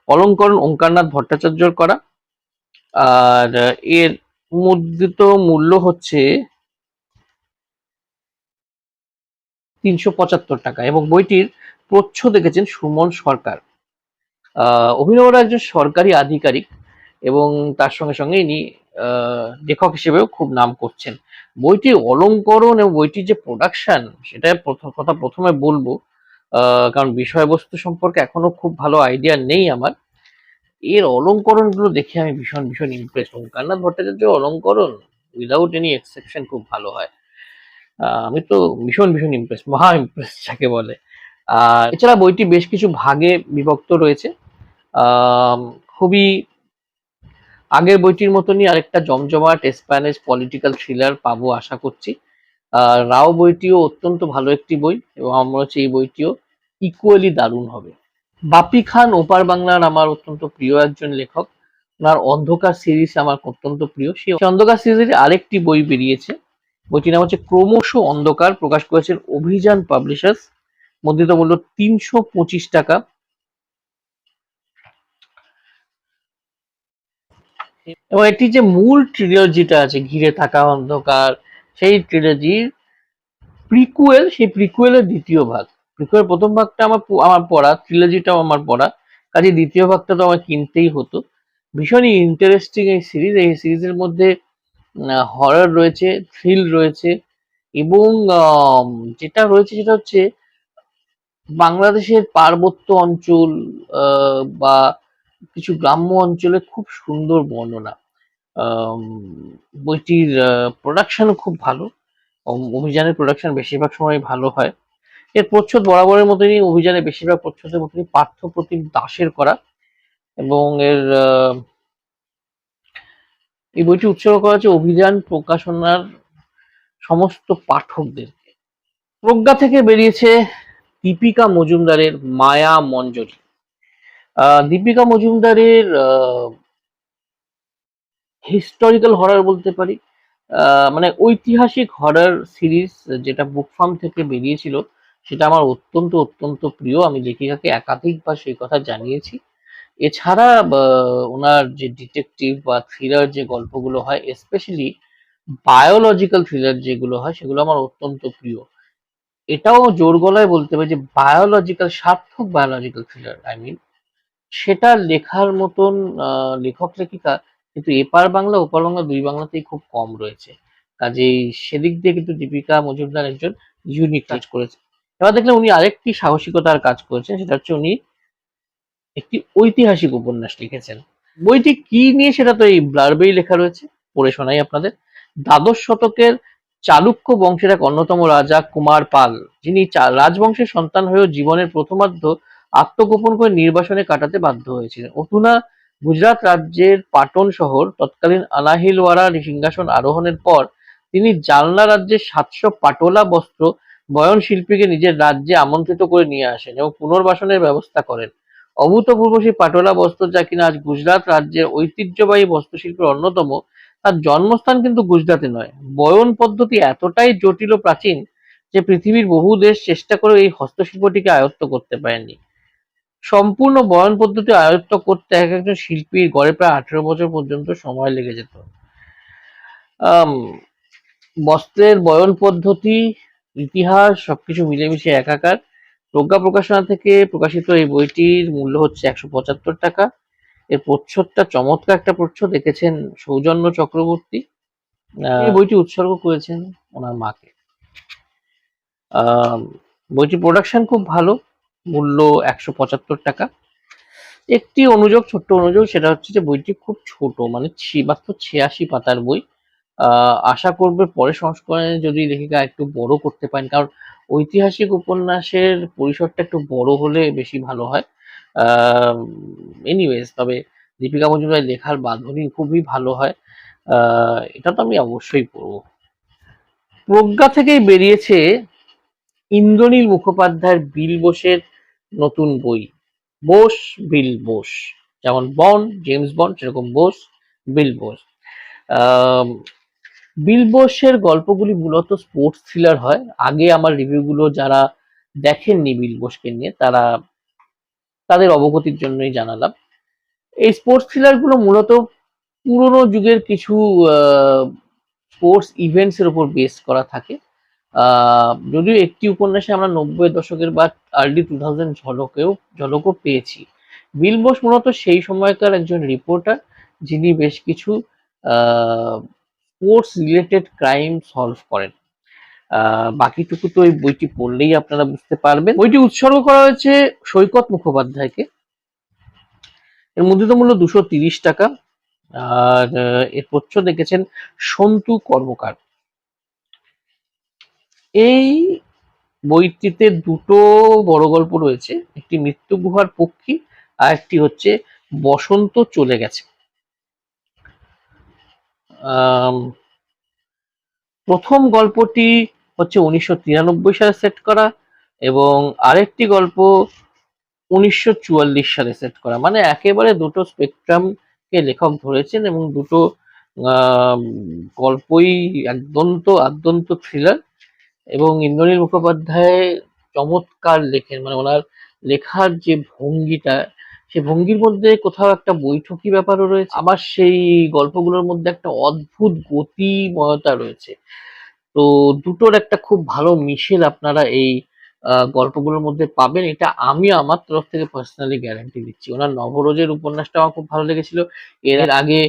অলঙ্করণ ওঙ্কারনাথ ভট্টাচার্যর করা, আর এর মুদ্রিত মূল্য হচ্ছে ৩৭৫ টাকা, এবং বইটির প্রচ্ছদ দেখেছেন সুমন সরকার। অভিনব রায় একজন সরকারি আধিকারিক, এবং তার সঙ্গে সঙ্গে ইনি লেখক হিসেবেও খুব নাম করছেন। বইটির অলঙ্করণ এবং বইটির যে প্রোডাকশন, সেটা প্রথমে বলবো, কারণ বিষয়বস্তু সম্পর্কে এখনো খুব ভালো আইডিয়া নেই আমার। এর অলঙ্করণ গুলো দেখে আমি ভীষণ ভীষণ ইমপ্রেস। ওঙ্কারনাথ ভট্টাচার্যের অলঙ্করণ উইদাউট এনি এক্সেপশন খুব ভালো হয়। আমি তো ভীষণ ভীষণ ইমপ্রেস, মহা ইমপ্রেস যাকে বলে। আর এছাড়া বইটি বেশ কিছু ভাগে বিভক্ত রয়েছে। খুবই আগের বইটির মতনই আরেকটা জমজমাট স্প্যানিশ পলিটিক্যাল থ্রিলার পাবো আশা করছি। রাও বইটিও অত্যন্ত ভালো একটি বই, এবং আমার মনে হচ্ছে এই বইটিও ইকুয়ালি দারুণ হবে। বাপি খান ওপার বাংলার আমার অত্যন্ত প্রিয় একজন লেখক। ওনার অন্ধকার সিরিজ আমার অত্যন্ত প্রিয়। সেই অন্ধকার সিরিজের আরেকটি বই বেরিয়েছে, বইটির নাম হচ্ছে ক্রমশ অন্ধকার, প্রকাশ করেছেন অভিযান পাবলিশার্স, মুদ্রিত মূল্য ৩২৫ টাকা। এবং এটি যে মূল ট্রিলজিটা আছে, ঘিরে থাকা অন্ধকার, সেই ট্রিলজির প্রিকুয়েল, সেই প্রিকুয়েলের দ্বিতীয় ভাগ। প্রিকুয়েল প্রথম ভাগটা আমার পড়া, ট্রিলজিটাও আমার পড়া, কাজে দ্বিতীয় ভাগটা তো আমার কিনতেই হতো। ভীষণই ইন্টারেস্টিং এই সিরিজ। এই সিরিজের মধ্যে হরর রয়েছে, থ্রিল রয়েছে, এবং যেটা রয়েছে সেটা হচ্ছে বাংলাদেশের পার্বত্য অঞ্চল বা কিছু গ্রাম্য অঞ্চলের খুব সুন্দর বর্ণনা। বইটির প্রোডাকশনও খুব ভালো। অভিযানের প্রোডাকশন বেশিরভাগ সময় ভালো হয়। এর প্রচ্ছদ বরাবরের মতনই, অভিযানের বেশিরভাগ প্রচ্ছদের মতনই পার্থপ্রতিম দাসের করা, এবং এই বইটি উৎসর্গ করা হচ্ছে অভিযান প্রকাশনার সমস্ত পাঠকদের। প্রজ্ঞা থেকে বেরিয়েছে দীপিকা মজুমদারের মায়া মঞ্জরি। দীপিকা মজুমদারের হিস্টোরিক্যাল হরর বলতে পারি, মানে ঐতিহাসিক হরর সিরিজ যেটা বুক ফার্ম থেকে বেরিয়েছিল, সেটা আমার অত্যন্ত অত্যন্ত প্রিয়। আমি লেখিকাকে একাধিকবার সেই কথা জানিয়েছি। এছাড়া ওনার যে ডিটেকটিভ বা থ্রিলার যে গল্পগুলো হয়, স্পেশালি বায়োলজিক্যাল থ্রিলার যেগুলো হয়, সেগুলো আমার অত্যন্ত প্রিয়। এটাও জোর গলায় বলতে হবে যে বায়োলজিক্যাল, সার্থক বায়োলজিক্যাল থ্রিলার, আই মিন, সেটা লেখার মতন লেখক লেখিকা কিন্তু এপার বাংলা ওপার বাংলা দুই বাংলাতেই খুব কম রয়েছে। কাজেই সেদিক দিয়ে কিন্তু দীপিকা মজুমদার একজন ইউনিক কাজ করেছে। এবার দেখলাম উনি আরেকটি সাহসিকতার কাজ করেছেন, সেটা হচ্ছে উনি একটি ঐতিহাসিক উপন্যাস লিখেছেন। বইটি কি নিয়ে সেটা তো এই ব্লার্বেই লেখা রয়েছে, পড়ে শোনাই আপনাদের। দ্বাদশ শতকের চালুক্য বংশের এক অন্যতম রাজা কুমার পাল, যিনি রাজবংশের সন্তান হয়েও জীবনের প্রথমার্ধ আত্মগোপন করে নির্বাসনে কাটাতে বাধ্য হয়েছিলেন। অধুনা গুজরাট রাজ্যের পাটন শহর তৎকালীন আনাহিলওয়ারা সিংহাসন আরোহণের পর তিনি জালনা রাজ্যের ৭০০ পাটোলা বস্ত্র বয়ন শিল্পীকে নিজের রাজ্যে আমন্ত্রিত করে নিয়ে আসেন এবং পুনর্বাসনের ব্যবস্থা করেন। অভূতপূর্ব সেই পাটোলা বস্ত্র, যা কিনা আজ গুজরাট রাজ্যের ঐতিহ্যবাহী বস্ত্রশিল্পের অন্যতম, তার জন্মস্থান কিন্তু গুজরাটে নয়। বয়ন পদ্ধতি এতটাই জটিল ও প্রাচীন যে পৃথিবীর বহু দেশ চেষ্টা করে এই হস্তশিল্পটিকে আয়ত্ত করতে পারেনি। সম্পূর্ণ বয়ন পদ্ধতি আয়ত্ত করতে এক একজন শিল্পীর গড়ে প্রায় ১৮ বছর পর্যন্ত সময় লেগে যেত। বস্ত্রের বয়ন পদ্ধতি, ইতিহাস সবকিছু মিলেমিশে একাকার। প্রজ্ঞা প্রকাশনা থেকে প্রকাশিত এই বইটির মূল্য হচ্ছে ১৭৫ টাকা। এর প্রচ্ছদটা চমৎকার একটা প্রচ্ছদ এঁকেছেন সৌজন্য চক্রবর্তী। এই বইটি উৎসর্গ করেছেন ওনার মাকে। বইটির প্রোডাকশন খুব ভালো, মূল্য ১৭৫ টাকা। একটি অনুযোগ, ছোট্ট অনুযোগ, সেটা হচ্ছে যে বইটি খুব ছোট, মানে মাত্র ৮৬ পাতার বই। আশা করবে পরের সংস্করণে যদি লেখিকা একটু বড় করতে পারেন, কারণ ঐতিহাসিক উপন্যাসের পরিসরটা একটু বড় হলে বেশি ভালো হয়। এনিওয়েজ, তবে দীপিকা মজুমদারের লেখার বাঁধনি খুবই ভালো হয়। এটা তো আমি অবশ্যই পড়বো। প্রজ্ঞা থেকেই বেরিয়েছে ইন্দ্রনীল মুখোপাধ্যায়ের বিল বোসের নতুন বই, বোস বিল বোস। যেমন বন্ড, জেমস বন্ড, সেরকম বোস বিল বোস। আহ, বিল বোসের গল্পগুলি মূলত স্পোর্টস থ্রিলার হয়। আগে আমার রিভিউগুলো যারা দেখেননি বিল বোসকে নিয়ে, তাদের অবগতির জন্যই জানালাম। এই স্পোর্টস থ্রিলার গুলো মূলত পুরোনো যুগের কিছু স্পোর্টস ইভেন্টস এর উপর বেস করা থাকে। যদিও একটি উপন্যাসে আমরা 90-এর দশকের বা আর্লি 2000 ঝলকও পেয়েছি। বিল বোস মূলত সেই সময়কার একজন রিপোর্টার, যিনি বেশ কিছু স্পোর্টস রিলেটেড ক্রাইম সলভ করেন। বাকিটুকু তো এই বইটি পড়লেই আপনারা বুঝতে পারবেন। বইটি উৎসর্গ করা হয়েছে সৈকত মুখোপাধ্যায়কে। এর মুদ্রিত মূল্য 230 টাকা। আর এর প্রচ্ছদ দেখেছেন সন্তু কর্মকার। এই বইটিতে দুটো বড় গল্প রয়েছে, একটি মৃত্যু গুহার পক্ষী, আর একটি হচ্ছে বসন্ত চলে গেছে। প্রথম গল্পটি হচ্ছে 1993 সালে সেট করা, এবং আরেকটি গল্প 1944 সালে সেট করা। মানে একেবারে দুটো স্পেকট্রাম কে লেখক ধরেছেন, এবং দুটো গল্পই আদ্যন্ত থ্রিলার। এবং ইন্দ্রনীল মুখোপাধ্যায় চমৎকার লেখেন, মানে ওনার লেখার যে ভঙ্গিটা, সে ভঙ্গির মধ্যে কোথাও একটা বৈঠকি ব্যাপারও রয়েছে, আবার সেই গল্পগুলোর মধ্যে একটা অদ্ভুত গতিময়তা রয়েছে। তো দুটোর একটা খুব ভালো মিশেল আপনারা এই গল্পগুলোর মধ্যে পাবেন, এটা আমি আমার তরফ থেকে পার্সোনালি গ্যারান্টি দিচ্ছি। ওনার নবরোজের উপন্যাসটা আমার খুব ভালো লেগেছিল। এর আগে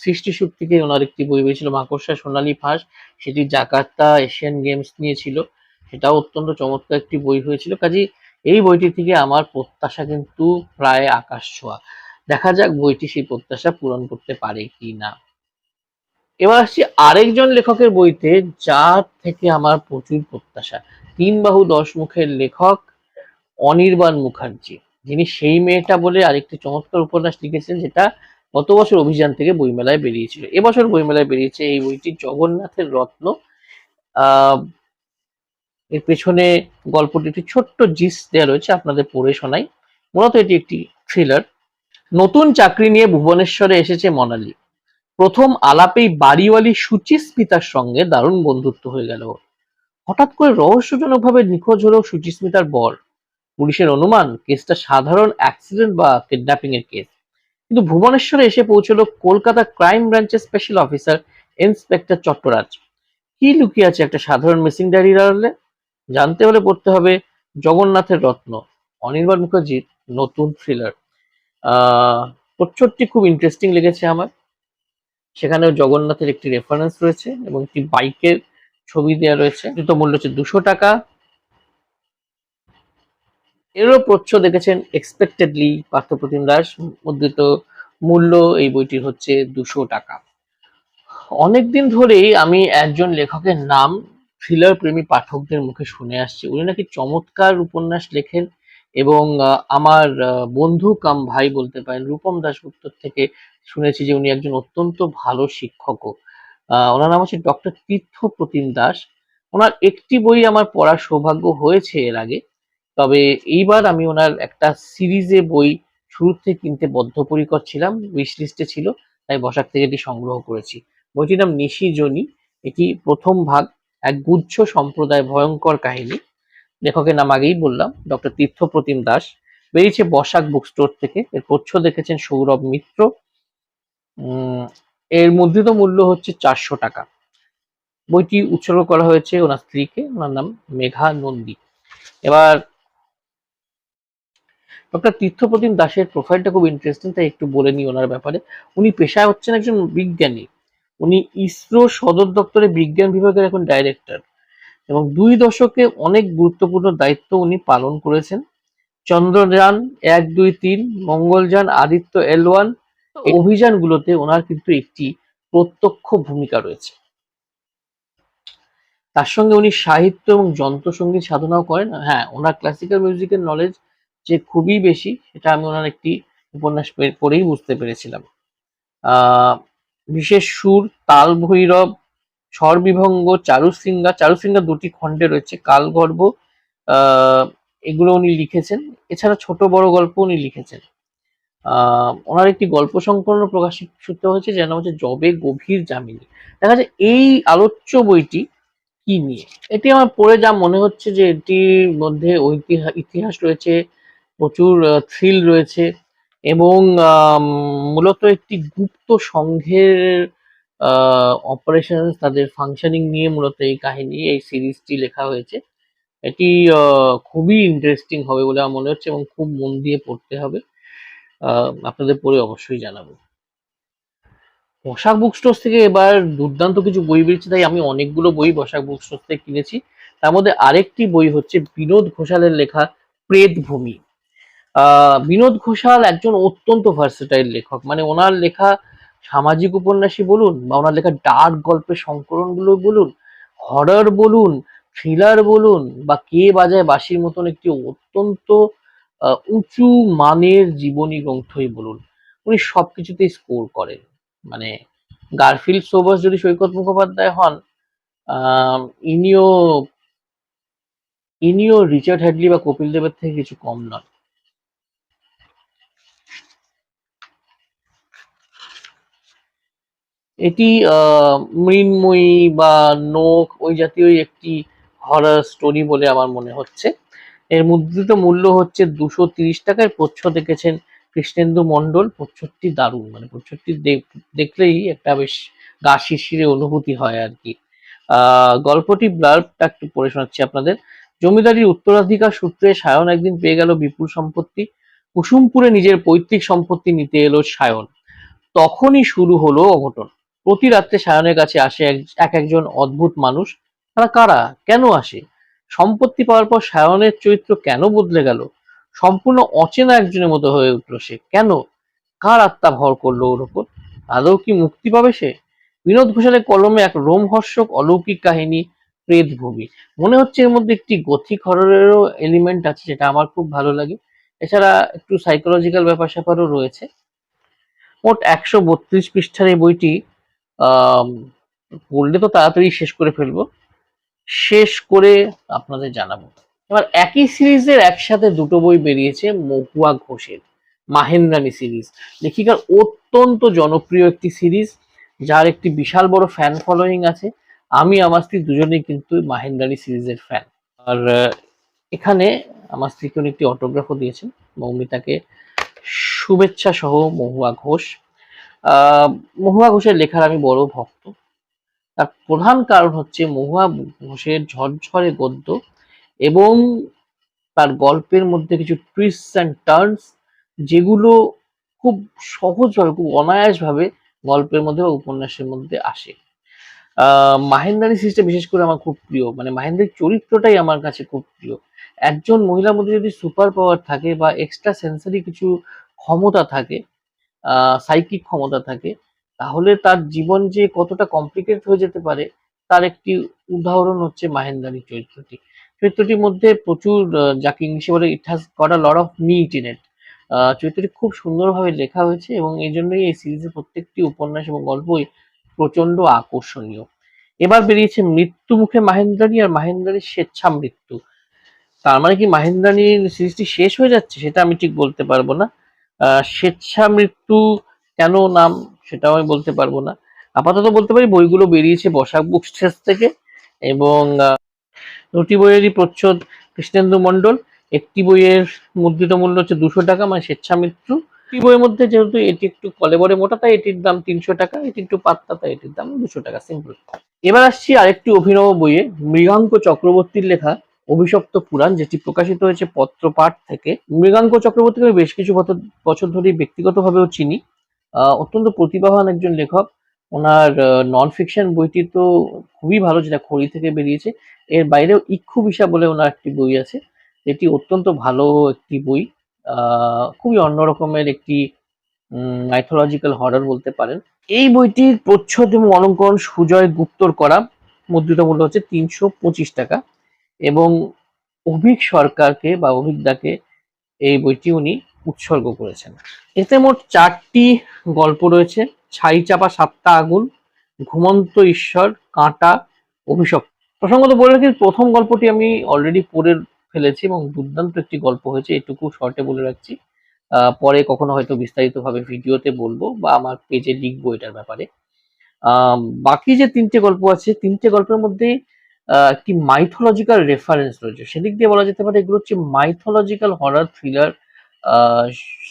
সৃষ্টি সুখ থেকে ওনার একটি বই বেরিয়েছিল মাকড়সা সোনালী ফাঁস, সেটি জাকার্তা এশিয়ান গেমস নিয়ে ছিল, সেটাও অত্যন্ত চমৎকার একটি বই হয়েছিল। কাজেই এই বইটি থেকে আমার প্রত্যাশা কিন্তু প্রায় আকাশ ছোঁয়া। দেখা যাক বইটি সেই প্রত্যাশা পূরণ করতে পারে কি না। এবার আসছি আরেকজন লেখকের বইতে, যার থেকে আমার প্রচুর প্রত্যাশা। 3 বাহু 10 মুখের লেখক অনির্বাণ মুখার্জি, যিনি সেই মেয়েটা বলে আরেকটি চমৎকার উপন্যাস লিখেছেন, যেটা গত বছর অভিযান থেকে বইমেলায় বেরিয়েছিল। এবছর বইমেলায় বেরিয়েছে এই বইটি, জগন্নাথের রত্ন। আহ এর পেছনে গল্পটি একটি ছোট্ট জিস দেওয়া রয়েছে, আপনাদের পড়ে শোনাই। মূলত এটি একটি থ্রিলার। নতুন চাকরি নিয়ে ভুবনেশ্বরে এসেছে মনালি। প্রথম আলাপেই বাড়িওয়ালি সুচিস্মিতার সঙ্গে দারুণ বন্ধুত্ব হয়ে গেল। হঠাৎ করে রহস্যজনকভাবে নিখোঁজ হলো সুচিস্মিতার বর। পুলিশের অনুমান কেসটা সাধারণ অ্যাক্সিডেন্ট বা কিডন্যাপিং এর কেস। কিন্তু ভুবনেশ্বরে এসে পৌঁছলো কলকাতা ক্রাইম ব্রাঞ্চের স্পেশাল অফিসার ইন্সপেক্টর চট্টরাজ। কি লুকিয়ে আছে একটা সাধারণ মিসিং ডায়েরির আড়ালে? জানতে হলে পড়তে হবে জগন্নাথের রত্ন, অনির্বাণ মুখার্জির নতুন থ্রিলার। প্রচ্ছদটি খুব ইন্টারেস্টিং লেগেছে আমার। সেখানেও জগন্নাথের একটি রেফারেন্স রয়েছে এবং একটি বাইকের ছবি দেওয়া রয়েছে। জুতো মূল্য হচ্ছে 200 টাকা। এরও প্রচ্ছদ দেখেছেন এক্সপেক্টেডলি পার্থপ্রতিম দাস, মুদ্রিত মূল্য এই বইটির হচ্ছে 200 টাকা। অনেকদিন ধরেই আমি একজন লেখকের নাম থ্রিলার প্রেমী পাঠকদের মুখে শুনে আসছি। উনি নাকি চমৎকার উপন্যাস লেখেন, এবং আমার বন্ধু কাম ভাই বলতে পারেন রূপম দাশগুপ্তর থেকে শুনেছি যে উনি একজন অত্যন্ত ভালো শিক্ষকও। ওনার নাম হচ্ছে ডক্টর তীর্থ প্রতিম দাস। ওনার একটি বই আমার পড়ার সৌভাগ্য হয়েছে এর আগে, তবে এইবার আমি ওনার একটা সিরিজে বই শুরু থেকে কিনতে বদ্ধপরিকর ছিলাম, উইশ লিস্টে ছিল, তাই বসাক থেকে এটি সংগ্রহ করেছি। বইটির নাম নিশি জনি। এটি প্রথম ভাগ, এক গুচ্ছ সম্প্রদায় ভয়ঙ্কর কাহিনী। লেখকের নাম আগেই বললাম, ডক্টর তীর্থ প্রতিম দাস। বেরিয়েছে বসাক বুক স্টোর থেকে। এর প্রচ্ছদ দেখেছেন সৌরভ মিত্র। এর মুদ্রিত মূল্য হচ্ছে 400 টাকা। বইটি উৎসর্গ করা হয়েছে ওনার স্ত্রীকে, ওনার নাম মেঘা নন্দী। এবার ডক্টর তীর্থপ্রতিম দাসের প্রোফাইলটা খুব ইন্টারেস্টিং, তাই একটু বলে নিই ওনার ব্যাপারে। উনি পেশায় হচ্ছেন একজন বিজ্ঞানী। উনি ইসরো সদর দপ্তরে বিজ্ঞান বিভাগের এখন ডাইরেক্টর, এবং 2 দশকে অনেক গুরুত্বপূর্ণ দায়িত্ব উনি পালন করেছেন। চন্দ্রযান 1, 2, 3, মঙ্গলযান, আদিত্য L1 এই অভিযানগুলোতে ওনার কিন্তু একটি প্রত্যক্ষ ভূমিকা রয়েছে। তার সঙ্গে উনি সাহিত্য এবং যন্ত্রসঙ্গীত সাধনাও করেন। হ্যাঁ, ওনার ক্লাসিক্যাল মিউজিকের নলেজ যে খুবই বেশি, সেটা আমি ওনার একটি উপন্যাস পড়েই বুঝতে পেরেছিলাম। আহ বিশেষ সুর, তাল ভৈরব, স্বর বিভঙ্গ, চারুশৃঙ্গার। চারুশৃঙ্গার দুটি খণ্ডে রয়েছে, কালগর্ভ, আহ এগুলো উনি লিখেছেন। এছাড়া ছোট বড় গল্প উনি লিখেছেন। ওনার একটি গল্প সংকলন প্রকাশিত হয়েছে, যার নাম হচ্ছে যবে গভীর যামিনী। দেখা যায় এই আলোচ্য বইটি কি নিয়ে, এটি আমার পড়ে যা মনে হচ্ছে যে এটির মধ্যে ইতিহাস রয়েছে, প্রচুর থ্রিল রয়েছে, এবং মূলত একটি গুপ্ত সংঘের অপারেশন, তাদের ফাংশনিং নিয়ে মূলত এই কাহিনী, এই সিরিজটি লেখা হয়েছে। এটি খুবই ইন্টারেস্টিং হবে বলে আমার মনে হচ্ছে এবং খুব মন দিয়ে পড়তে হবে। আপনাদের পড়ে অবশ্যই জানাবো। বসাক বুক স্টোর্স থেকে এবার দুর্দান্ত কিছু বই বেরিয়েছে, তাই আমি অনেকগুলো বই বসাক বুক স্টোর্স থেকে কিনেছি। তার মধ্যে আরেকটি বই হচ্ছে বিনোদ ঘোষালের লেখা প্রেতভূমি। বিনোদ ঘোষাল একজন অত্যন্ত ভার্সেটাইল লেখক। মানে ওনার লেখা সামাজিক উপন্যাসই বলুন, বা ওনার লেখা ডার্ক গল্পের সংকলনগুলো বলুন, হরর বলুন, থ্রিলার বলুন, বা কে বাজায় বাঁশির মতন একটি অত্যন্ত উঁচু মানের জীবনী গ্রন্থই বলুন, উনি সবকিছুতেই স্কোর করেন। মানে গারফিল্ড সোবার্স যদি সৈকত মুখোপাধ্যায় হন, আহ ইনিও ইনিও রিচার্ড হ্যাডলি বা কপিল দেবের থেকে কিছু কম নন। এটি মৃন্ময়ী বা নোক ওই জাতীয় একটি হরর স্টোরি বলে আমার মনে হচ্ছে। এর মুদ্রিত মূল্য হচ্ছে 230 টাকায়। প্রচ্ছদ এঁকেছেন কৃষ্ণেন্দু মণ্ডল। প্রচ্ছদটি দারুণ, মানে প্রচ্ছদটি দেখলেই একটা বেশ গা শিরশিরে অনুভূতি হয় আর কি। গল্পটি ব্লার্বটা একটু পড়ে শোনাচ্ছি আপনাদের। জমিদারির উত্তরাধিকার সূত্রে সায়ন একদিন পেয়ে গেল বিপুল সম্পত্তি। কুসুমপুরে নিজের পৈতৃক সম্পত্তি নিতে এলো সায়ন। তখনই শুরু হলো অঘটন। প্রতি রাত্রে সায়নের কাছে আসে একজন অদ্ভুত মানুষ। তারা কারা, কেন আসে? সম্পত্তি পাওয়ার পর সায়নের চরিত্র কেন বদলে গেল? সম্পূর্ণ অচেনা একজনের মতো হয়ে উঠলো সে কেন? কার আত্মা ভর করলো ওর ওপর? আদৌ কি মুক্তি পাবে সে? বিনোদ ঘোষালের কলমে এক রোমহর্ষক অলৌকিক কাহিনী, প্রেতভূমি। মনে হচ্ছে এর মধ্যে একটি গথিক হররেরও এলিমেন্ট আছে, যেটা আমার খুব ভালো লাগে। এছাড়া একটু সাইকোলজিক্যাল ব্যাপার স্যাপারও রয়েছে। মোট 132 পৃষ্ঠার এই বইটি আহ পড়লে তো তাড়াতাড়ি শেষ করে ফেলবো। শেষ করে আপনাদের জানাবো। এবার একই সিরিজের একসাথে দুটো বই বেরিয়েছে মহুয়া ঘোষের, মাহেন্দ্রানী সিরিজ। লেখিকার অত্যন্ত জনপ্রিয় একটি সিরিজ, যার একটি বিশাল বড় ফ্যান ফলোয়িং আছে। আমি আমার স্ত্রী দুজনেই কিন্তু মাহেন্দ্রানী সিরিজের ফ্যান। আর এখানে আমার স্ত্রীকে উনি একটি অটোগ্রাফও দিয়েছেন, মৌমিতাকে শুভেচ্ছা সহ মহুয়া ঘোষ। মহুয়া ঘোষের লেখার আমি বড় ভক্ত। তার প্রধান কারণ হচ্ছে মহুয়া ঘোষের ঝরঝরে গদ্য এবং তার গল্পের মধ্যে কিছু টুইস্ট অ্যান্ড টার্নস, যেগুলো খুব সহজভাবে, খুব অনায়াসভাবে গল্পের মধ্যে বা উপন্যাসের মধ্যে আসে। মাহেন্দ্রানী সিরিজটা বিশেষ করে আমার খুব প্রিয়। মানে মাহেন্দ্রের চরিত্রটাই আমার কাছে খুব প্রিয়। একজন মহিলার মধ্যে যদি সুপার পাওয়ার থাকে বা এক্সট্রা সেন্সারি কিছু ক্ষমতা থাকে, সাইকিক ক্ষমতা থাকে, তাহলে তার জীবন যে কতটা কমপ্লিকেটেড হয়ে যেতে পারে, তার একটি উদাহরণ হচ্ছে মাহেন্দ্রানী চরিত্রটি। চরিত্রটির মধ্যে প্রচুর, যাকে ইংলিশে বলে it has got a lot of meat in it. চরিত্রটি খুব সুন্দরভাবে লেখা হয়েছে এবং এই জন্যই এই সিরিজের প্রত্যেকটি উপন্যাস এবং গল্পই প্রচন্ড আকর্ষণীয়। এবার বেরিয়েছে মৃত্যু মুখে মাহেন্দ্রানী আর মাহেন্দ্রানীর স্বেচ্ছা মৃত্যু। তার মানে কি মাহেন্দ্রানীর সিরিজটি শেষ হয়ে যাচ্ছে, সেটা আমি ঠিক বলতে পারবো না। স্বেচ্ছা মৃত্যু কেন নাম, সেটাও আমি বলতে পারবো না। আপাতত বলতে পারি বইগুলো বেরিয়েছে বসাক বুক স্টোর্স থেকে, এবং দুটি বইয়েরই প্রচ্ছদ কৃষ্ণেন্দু মণ্ডল। একটি বইয়ের মুদ্রিত মূল্য হচ্ছে 200 টাকা, মানে স্বেচ্ছা মৃত্যু। একটি বইয়ের মধ্যে যেহেতু এটি একটু কলেবরে মোটা, তাই এটির দাম 300 টাকা, এটি একটু পাতলা, তাই এটির দাম 200 টাকা, সিম্পল। এবার আসছি আরেকটি অভিনব বইয়ে, মৃগাঙ্ক চক্রবর্তীর লেখা অভিশপ্ত পুরাণ, যেটি প্রকাশিত হয়েছে পত্রপাঠ থেকে। মৃগাঙ্ক চক্রবর্তীকে আমি বেশ কিছু বছর ধরেই ব্যক্তিগতভাবেও চিনি। অত্যন্ত প্রতিভাবান একজন লেখক। ওনার নন ফিকশন বইটি তো খুবই ভালো, যেটা খড়ি থেকে বেরিয়েছে। এর বাইরেও ইক্ষু বিষা বলে ওনার একটি বই আছে, এটি অত্যন্ত ভালো একটি বই। খুবই অন্যরকমের একটি মাইথোলজিক্যাল হরর বলতে পারেন। এই বইটির প্রচ্ছদ এবং অলঙ্করণ সুজয় গুপ্তর করা। মুদ্রিত মূল্য হচ্ছে 325 টাকা। এবং অভিক সরকারকে বা অভিকদাকে এই বইটি উনি উৎসর্গ করেছেন। এতে মোট 4টি গল্প রয়েছে: ছাই চাপা 7টা আগুন, ঘুমন্ত ঈশ্বর, কাঁটা, অভিশপ্ত। প্রসঙ্গত বলে রাখি, প্রথম গল্পটি আমি অলরেডি পড়ে ফেলেছি এবং দুর্দান্ত একটি গল্প হয়েছে, এটুকু শর্টে বলে রাখছি। পরে কখনো হয়তো বিস্তারিতভাবে ভিডিওতে বলবো বা আমার পেজে লিখবো এটার ব্যাপারে। বাকি যে 3টে গল্প আছে, 3টে গল্পের মধ্যে একটি মাইথোলজিক্যাল রেফারেন্স রয়েছে। সেদিক দিয়ে বলা যেতে পারে এগুলো হচ্ছে মাইথোলজিক্যাল হরর থ্রিলার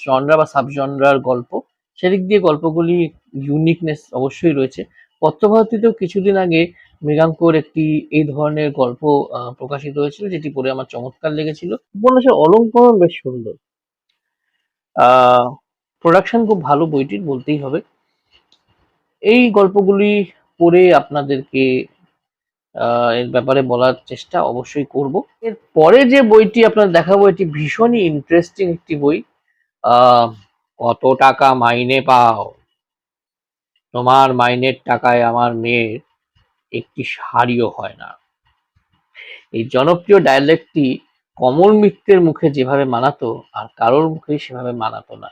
জনরা বা সাব জনরার গল্প। সেদিক দিয়ে গল্পগুলি ইউনিকনেস অবশ্যই রয়েছে। পত্রভারতীতেও কিছুদিন আগে মৃগাঙ্কর একটি এই ধরনের গল্প প্রকাশিত হয়েছিল, যেটি পড়ে আমার চমৎকার লেগেছিল। উপন্যাসের অলংকরণ বেশ সুন্দর, প্রোডাকশন খুব ভালো বইটির, বলতেই হবে। এই গল্পগুলি পড়ে আপনাদেরকে এর ব্যাপারে বলার চেষ্টা অবশ্যই করব। এর পরে যে বইটি আপনাদের দেখাবো, এটি ভীষণই ইন্টারেস্টিং একটি বই। কত টাকা মাইনে পাও? তোমার মাইনের টাকায় আমার মেয়ের একটি শাড়িও হয় না। এই জনপ্রিয় ডায়ালগটি কমল মিত্রের মুখে যেভাবে মানাতো, আর কারোর মুখেই সেভাবে মানাতো না।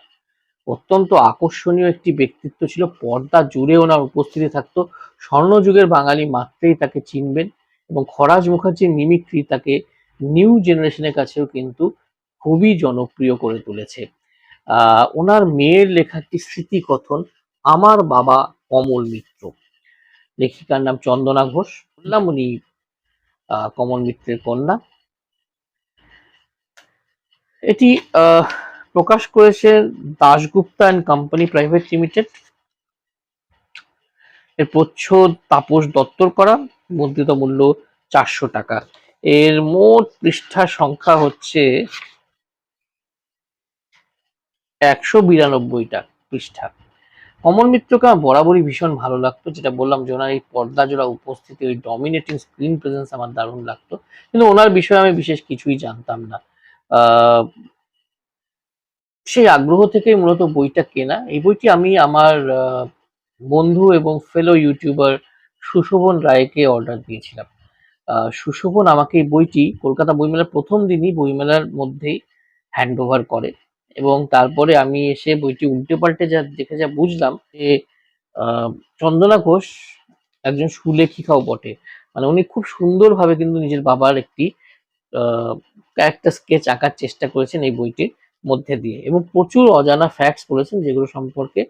অত্যন্ত আকর্ষণীয় একটি ব্যক্তিত্ব ছিল, পর্দা জুড়ে ওনার উপস্থিতি থাকতো। স্বর্ণযুগের বাঙালি মাত্রেই তাকে চিনবেন, এবং খরাজ মুখার্জির মিমিক্রি তাকে নিউ জেনারেশনের কাছেও কিন্তু খুবই জনপ্রিয় করে তুলেছে। ওনার মেয়ের লেখা একটি স্মৃতিকথন, আমার বাবা কমল মিত্র। লেখিকার নাম চন্দনা ঘোষ। বললাম উনি কমল মিত্রের কন্যা। এটি প্রকাশ করেছে Dasgupta and company private limited. এর প্রচ্ছদ তাপস দত্তর করা, মুদ্রিত মূল্য 400 টাকা। এর মোট পৃষ্ঠার সংখ্যা হচ্ছে 192টা পৃষ্ঠা। কমল মিত্রকে আমার বরাবরই ভীষণ ভালো লাগতো, যেটা বললাম যে ওনার এই পর্দা জোড়া উপস্থিতি, ওই ডমিনেটিং স্ক্রিন প্রেজেন্স আমার দারুণ লাগতো, কিন্তু ওনার বিষয়ে আমি বিশেষ কিছুই জানতাম না। সেই আগ্রহ থেকেই মূলত বইটা কেনা। এই বইটি আমি আমার বন্ধু এবং ফেলো ইউটিউবার সুশোভন রায়কে অর্ডার দিয়েছিলাম। সুশোভন আমাকে এই বইটি কলকাতা বইমেলার প্রথম দিনই বইমেলার মধ্যেই হ্যান্ড ওভার করে, এবং তারপরে আমি এসে বইটি উল্টে পাল্টে দেখে যা বুঝলাম যে চন্দনা ঘোষ একজন সুলেখিকাও বটে। মানে উনি খুব সুন্দরভাবে কিন্তু নিজের বাবার একটি ক্যারেক্টার স্কেচ আঁকার চেষ্টা করেছেন এই বইটির মধ্যে দিয়ে, এবং প্রচুর অজানা ফ্যাক্টস বলেছেন যেগুলো সম্পর্কে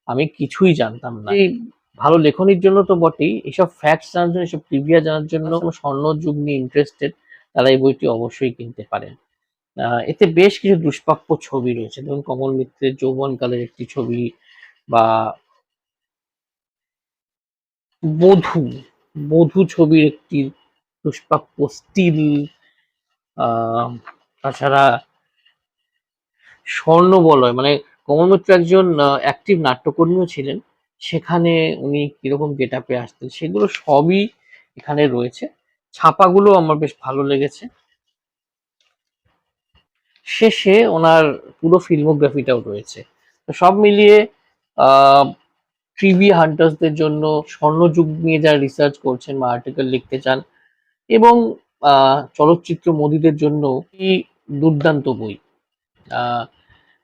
আমি কিছুই জানতাম না। এই ভালো লেখনির জন্য তো বটেই, এইসব ফ্যাক্টস জানার জন্য, এইসব ট্রিভিয়া জানার জন্য স্বর্ণযুগ নিয়ে ইন্টারেস্টেড তারা এই বইটি অবশ্যই কিনতে পারেন। এতে বেশ কিছু দুষ্প্রাপ্য ছবি রয়েছে, যেমন কমল মিত্রের যৌবনকালের একটি ছবি, বা বধূ বধূ ছবির একটি দুষ্প্রাপ্য স্টিল, তাছাড়া স্বর্ণবলয়, মানে কমল মিত্র একজন অ্যাক্টিভ নাট্যকর্মীও ছিলেন, সেখানে উনি কিরকম গেট আপে আসতেন সেগুলো সবই এখানে রয়েছে। ছাপাগুলো আমার বেশ ভালো লেগেছে। শেষে ওনার পুরো ফিল্মোগ্রাফিটাও রয়েছে। তো সব মিলিয়ে ট্রিভিয়া হান্টার্সদের জন্য, স্বর্ণযুগ নিয়ে যারা রিসার্চ করছেন বা আর্টিকেল লিখতে চান, এবং চলচ্চিত্র মোদীদের জন্য এই দুর্দান্ত বই।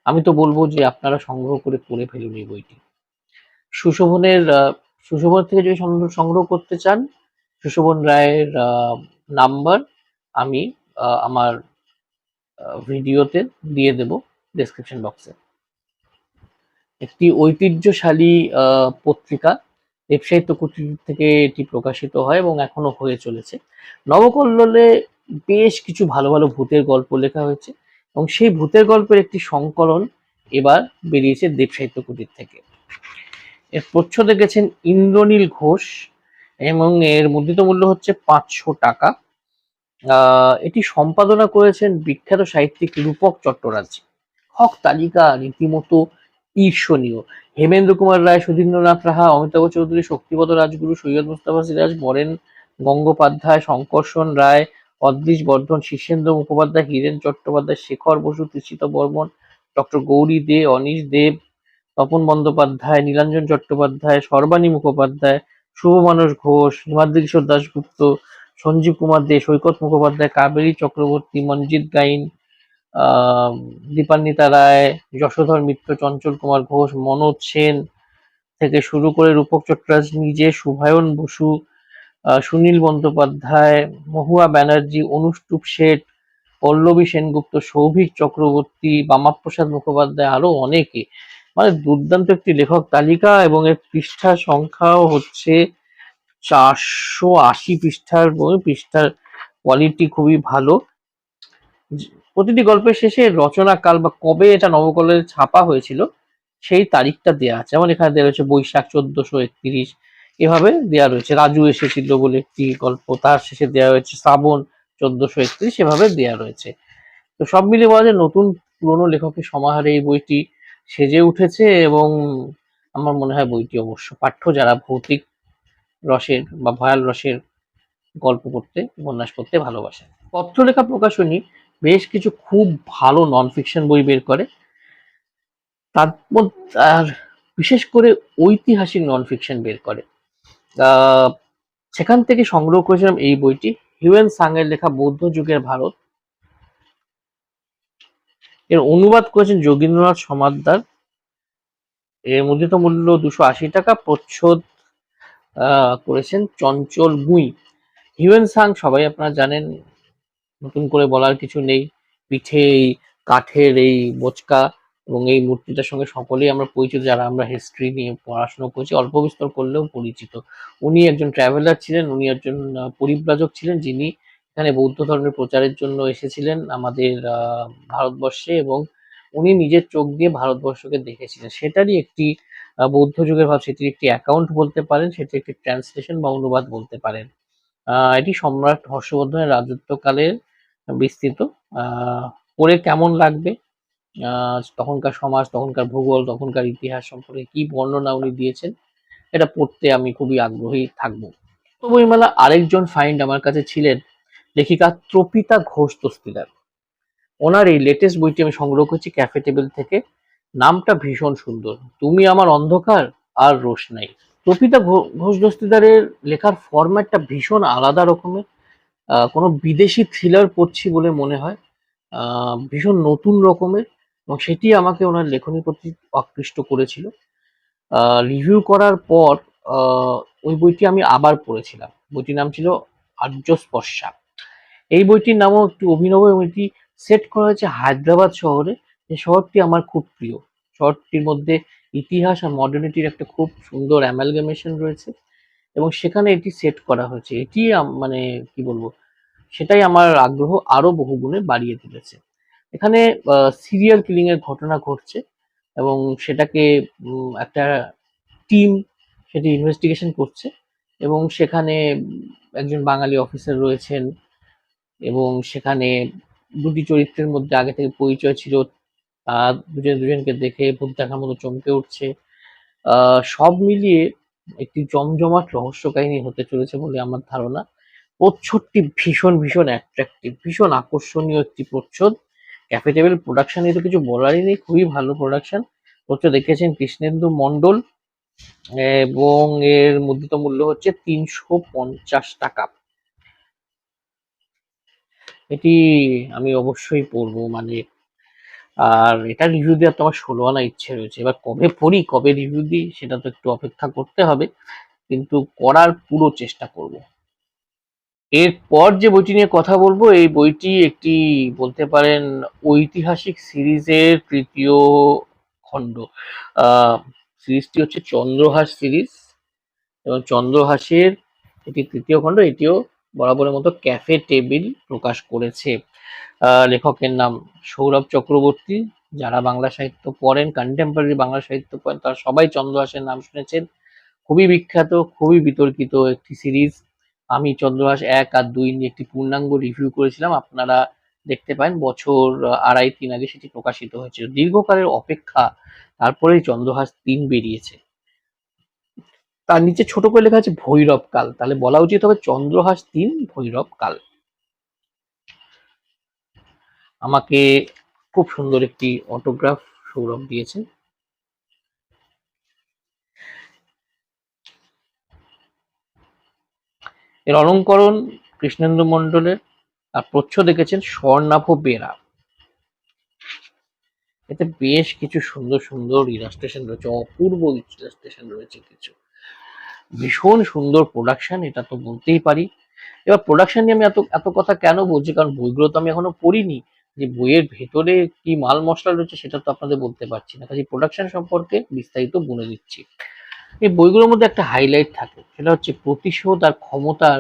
আমি তো বলবো যে আপনারা সংগ্রহ করে পড়ে ফেলুন এই বইটি। সুশোভন থেকে যদি সংগ্রহ করতে চান, সুশোভন রায়ের নাম্বার আমি আমার ভিডিওতে দিয়ে দেব ডেসক্রিপশন বক্সে। একটি ঐতিহ্যশালী পত্রিকা দেবসাহিত্য কুটির থেকে এটি প্রকাশিত হয় এবং এখনো হয়ে চলেছে। নবকল্লোলে বেশ কিছু ভালো ভালো ভূতের গল্প লেখা হয়েছে, এবং সেই ভূতের গল্পের একটি সংকলন এবার বেরিয়েছে দেবসাহিত্য কুটির থেকে। এর প্রচ্ছদে গেছেন ইন্দ্রনীল ঘোষ, এবং এর মুদ্রিত মূল্য হচ্ছে 500 টাকা। এটি সম্পাদনা করেছেন বিখ্যাত সাহিত্যিক রূপক চট্টরাজ। হক তালিকা রীতিমতো ঈর্ষণীয়। হেমেন্দ্র কুমার রায়, সুধীন্দ্রনাথ রাহা, অমিতাভ চৌধুরী, শক্তিপদ রাজগুরু, সৈয়দ মুস্তাফা সিরাজ, বরেন গঙ্গোপাধ্যায়, শঙ্কর্ষণ রায়, অদৃশ বর্ধন, শীর্ষেন্দ্র মুখোপাধ্যায়, হীরেন চট্টোপাধ্যায়, শেখর বসু, তৃষিত বর্মন, ডক্টর গৌরী দে, অনীশ দেব, তপন বন্দ্যোপাধ্যায়, নীলাঞ্জন চট্টোপাধ্যায়, সর্বাণী মুখোপাধ্যায়, শুভমানস ঘোষ, হিমাদ্রি কিশোর দাশগুপ্ত, সঞ্জীব কুমার দে, সৈকত মুখোপাধ্যায়, কাবেরী চক্রবর্তী, মনজিৎ গাইন, দীপান্বিতা রায়, যশোধর মিত্র, চঞ্চল কুমার ঘোষ, মনোজ সেন থেকে শুরু করে রূপক চট্টরাজ নিজে, শুভায়ন বসু, সুনীল বন্দ্যোপাধ্যায়, মহুয়া ব্যানার্জি, অনুষ্টুপ শেঠ, পল্লবী সেনগুপ্ত, সৌভিক চক্রবর্তী, বামাপ্রসাদ মুখোপাধ্যায়, আরো অনেকে। মানে দুর্দান্ত একটি লেখক তালিকা, এবং এর পৃষ্ঠা সংখ্যাও হচ্ছে 480 পৃষ্ঠার বই। পৃষ্ঠার কোয়ালিটি খুবই ভালো। প্রতিটি গল্পের শেষে রচনা কাল বা কবে এটা নবকলের ছাপা হয়েছিল সেই তারিখটা দেওয়া আছে। যেমন এখানে দেওয়া রয়েছে বৈশাখ 1431, এভাবে দেওয়া রয়েছে। রাজু এসেছিল বলে একটি গল্প, তার শেষে দেওয়া হয়েছে শ্রাবণ 1431, এভাবে দেওয়া রয়েছে। তো সব মিলিয়ে বলা যায় নতুন পুরনো লেখকের সমাহারে এই বইটি সেজে উঠেছে, এবং আমার মনে হয় বইটি অবশ্য পাঠ্য যারা ভৌতিক রসের বা ভয়াল রসের গল্প পড়তে, উপন্যাস পড়তে ভালোবাসে। পত্রলেখা প্রকাশনী বেশ কিছু খুব ভালো নন ফিকশন বই বের করে, তার মধ্যে আর বিশেষ করে ঐতিহাসিক নন ফিকশন বের করে। আহ, সেখান থেকে সংগ্রহ করেছিলাম এই বইটি, হিউয়েন সাং এর লেখা বৌদ্ধ যুগের ভারত। এর অনুবাদ করেছেন যোগীন্দ্রনাথ সমাদ্দার। এর মুদ্রিত মূল্য 280 টাকা, প্রচ্ছদ করেছেন চঞ্চল গুই। হিউয়েন সাং সবাই আপনারা জানেন, নতুন করে বলার কিছু নেই। পিঠে এই কাঠের এই বোচকা এবং এই মূর্তিটার সঙ্গে সকলেই আমরা পরিচিত, যারা আমরা হিস্ট্রি নিয়ে পড়াশোনা করছি, অল্প বিস্তর করলেও পরিচিত। উনি একজন ট্রাভেলার ছিলেন, উনি একজন পরিব্রাজক ছিলেন, যিনি এখানে বৌদ্ধ ধর্মের প্রচারের জন্য এসেছিলেন আমাদের ভারতবর্ষে, এবং উনি নিজের চোখ দিয়ে ভারতবর্ষকে দেখেছিলেন। সেটারই একটি বৌদ্ধ যুগের ভাব, সেটির একটি অ্যাকাউন্ট বলতে পারেন, সেটি একটি ট্রান্সলেশন বা অনুবাদ বলতে পারেন। এটি সম্রাট হর্ষবর্ধনের রাজত্বকালের বিস্তৃত। পড়ে কেমন লাগবে, তখনকার সমাজ, তখনকার ভূগোল, তখনকার ইতিহাস সম্পর্কে কি বর্ণনা উনি দিয়েছেন, এটা পড়তে আমি খুবই আগ্রহী থাকবো। তো বইমেলা আরেকজন ফাইন্ড আমার কাছে ছিলেন লেখিকা ত্রপিতা ঘোষ দস্তিদার। ওনার এই লেটেস্ট বইটি আমি সংগ্রহ করছি ক্যাফে টেবিল থেকে। নামটা ভীষণ সুন্দর, তুমি আমার অন্ধকার আর রোশনাই। ত্রপিতা ঘোষ দস্তিদারের লেখার ফরম্যাটটা ভীষণ আলাদা রকমের। কোনো বিদেশি থ্রিলার পড়ছি বলে মনে হয়, ভীষণ নতুন রকমের, এবং সেটি আমাকে ওনার লেখনীর প্রতি আকৃষ্ট করেছিল। রিভিউ করার পর ওই বইটি আমি আবার পড়েছিলাম। বইটির নাম ছিল আর্যস্পর্শা। এই বইটির নামও একটু অভিনব, এবং এটি সেট করা হয়েছে হায়দ্রাবাদ শহরে, যে শহরটি আমার খুব প্রিয়। শহরটির মধ্যে ইতিহাস আর মডার্নিটির একটা খুব সুন্দর অ্যামালগামেশন রয়েছে, এবং সেখানে এটি সেট করা হয়েছে। এটি মানে কি বলবো, সেটাই আমার আগ্রহ আরো বহুগুণে বাড়িয়ে তুলেছে। এখানে সিরিয়াল কিলিং এর ঘটনা ঘটছে, এবং সেটাকে একটা টিম সেটি ইনভেস্টিগেশন করছে, এবং সেখানে একজন বাঙালি অফিসার রয়েছেন, এবং সেখানে দুটি চরিত্রের মধ্যে আগে থেকে পরিচয় ছিল, দুজন দুজনকে দেখে ভূত দেখার মতো চমকে উঠছে। সব মিলিয়ে একটি জমজমাট রহস্য কাহিনী হতে চলেছে বলে আমার ধারণা। প্রচ্ছদটি ভীষণ ভীষণ অ্যাট্রাকটিভ, ভীষণ আকর্ষণীয় একটি প্রচ্ছদ। ক্যাফে টেবিল প্রোডাকশন নিয়ে তো কিছু বলারই নেই, খুবই ভালো প্রোডাকশন। প্রচ্ছদ দেখেছেন কৃষ্ণেন্দু মণ্ডল, এবং এর মুদ্রিত মূল্য হচ্ছে 350 টাকা। এটি আমি অবশ্যই পড়বো, মানে আর এটা রিভিউ দেওয়ার তো আমার 16 আনা ইচ্ছে রয়েছে। এবার কবে পড়ি, কবে রিভিউ দিই, সেটা তো একটু অপেক্ষা করতে হবে, কিন্তু করার পুরো চেষ্টা করব। এরপর যে বইটি নিয়ে কথা বলবো, এই বইটি একটি বলতে পারেন ঐতিহাসিক সিরিজের তৃতীয় খণ্ড। সিরিজটি হচ্ছে চন্দ্রহাস সিরিজ, এবং চন্দ্রহাসের এটি তৃতীয় খণ্ড। এটিও বরাবরের মতো ক্যাফে টেবিল প্রকাশ করেছে। লেখকের নাম সৌরভ চক্রবর্তী। যারা বাংলা সাহিত্য পড়েন, কন্টেম্পোরারি বাংলা সাহিত্য পড়েন, তারা সবাই চন্দ্রহাসের নাম শুনেছেন। খুবই বিখ্যাত, খুবই বিতর্কিত একটি সিরিজ। আমি চন্দ্রহাস 1 আর 2 নিয়ে একটি পূর্ণাঙ্গ রিভিউ করেছিলাম, আপনারা দেখতে পারেন। বছর 2.5-3 আগে সেটি প্রকাশিত হয়েছিল। দীর্ঘকালের অপেক্ষা, তারপরেই চন্দ্রহাস 3 বেরিয়েছে। তার নিচে ছোট করে লেখা আছে ভৈরব কাল, তাহলে বলা উচিত হবে চন্দ্রহাস 3 ভৈরব কাল। আমাকে খুব সুন্দর একটি অটোগ্রাফ সৌরভ দিয়েছেন। এর অলঙ্করণ কৃষ্ণেন্দু মণ্ডলের, আর প্রচ্ছদ এঁকেছেন স্বর্ণাভ বেরা। এতে বেশ কিছু সুন্দর সুন্দর ইলাস্ট্রেশন রয়েছে, অপূর্ব ইলাস্ট্রেশন রয়েছে কিছু। ভীষণ সুন্দর প্রোডাকশন, এটা তো বলতেই পারি। এবার প্রোডাকশন নিয়ে আমি এত এত কথা কেন বলছি, কারণ বইগুলো তো আমি এখনো পড়িনি। যে বইয়ের ভেতরে কি মাল মশলা রয়েছে সেটা তো আপনাদের বলতে পারছি না, কাজে প্রোডাকশন সম্পর্কে বিস্তারিত বলে দিচ্ছি। এই বইগুলোর মধ্যে একটা হাইলাইট থাকে, সেটা হচ্ছে প্রতিশোধ আর ক্ষমতার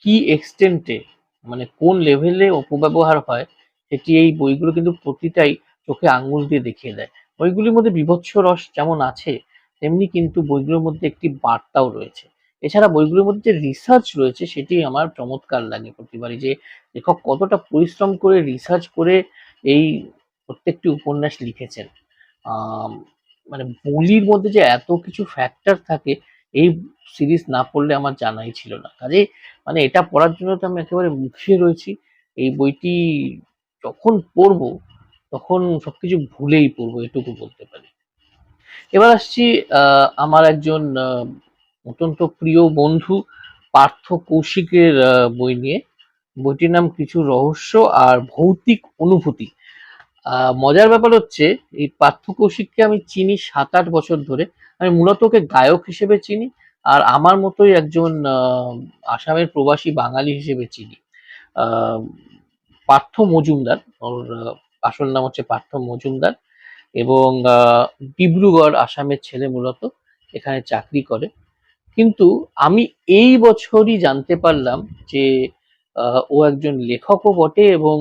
কি এক্সটেন্টে, মানে কোন লেভেলে অপব্যবহার হয়, সেটি এই বইগুলো কিন্তু প্রতিটাই চোখে আঙ্গুল দিয়ে দেখিয়ে দেয়। বইগুলির মধ্যে বীভৎস রস যেমন আছে, তেমনি কিন্তু বইগুলোর মধ্যে একটি বার্তাও রয়েছে। এছাড়া বইগুলোর মধ্যে যে রিসার্চ রয়েছে সেটি আমার চমৎকার লাগে প্রতিবারই, যে লেখক কতটা পরিশ্রম করে রিসার্চ করে এই প্রত্যেকটি উপন্যাস লিখেছেন। আম, মানে বলির মধ্যে যে এত কিছু ফ্যাক্টর থাকে, এই সিরিজ না পড়লে আমার জানাই ছিল না। কাজেই মানে এটা পড়ার জন্য তো আমি একেবারে মুখিয়ে রয়েছি। এই বইটি যখন পড়বো তখন সবকিছু ভুলেই পড়বো, এটুকু বলতে পারি। এবার আসছি আমার একজন অত্যন্ত প্রিয় বন্ধু পার্থ কৌশিকের বই নিয়ে। বইটির নাম কিছু রহস্য আর ভৌতিক অনুভূতি। মজার ব্যাপার হচ্ছে, এই পার্থ কৌশিককে আমি চিনি 7-8 বছর ধরে। আমি মূলত ওকে গায়ক হিসেবে চিনি, আর আমার মতোই একজন আসামের প্রবাসী বাঙালি হিসেবে চিনি। আহ, পার্থ মজুমদার, ওর আসল নাম হচ্ছে পার্থ মজুমদার, এবং ডিব্রুগড় আসামের ছেলে, মূলত এখানে চাকরি করে। কিন্তু আমি এই বছরই জানতে পারলাম যে ও একজন লেখকও বটে, এবং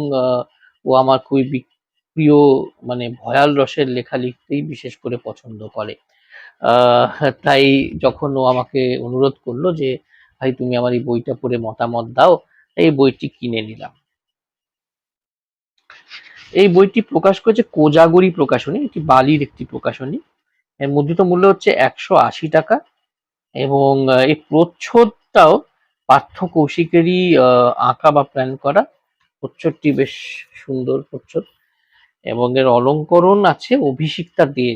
ও আমার খুবই প্রিয়, মানে ভয়াল রসের লেখা লিখতেই বিশেষ করে পছন্দ করে। তাই যখন ও আমাকে অনুরোধ করলো যে ভাই তুমি আমার এই বইটা পড়ে মতামত দাও, এই বইটি কিনে নিলাম। এই বইটি প্রকাশ করেছে কোজাগরি প্রকাশনী, এটি বালির একটি প্রকাশনী। এর মুদ্রিত মূল্য হচ্ছে 180 টাকা, এবং এই প্রচ্ছদটাও পার্থ কৌশিকেরই আঁকা বা প্ল্যান করা। প্রচ্ছদটি বেশ সুন্দর প্রচ্ছদ, এবং এর অলঙ্করণ আছে অভিষিক্তা দে।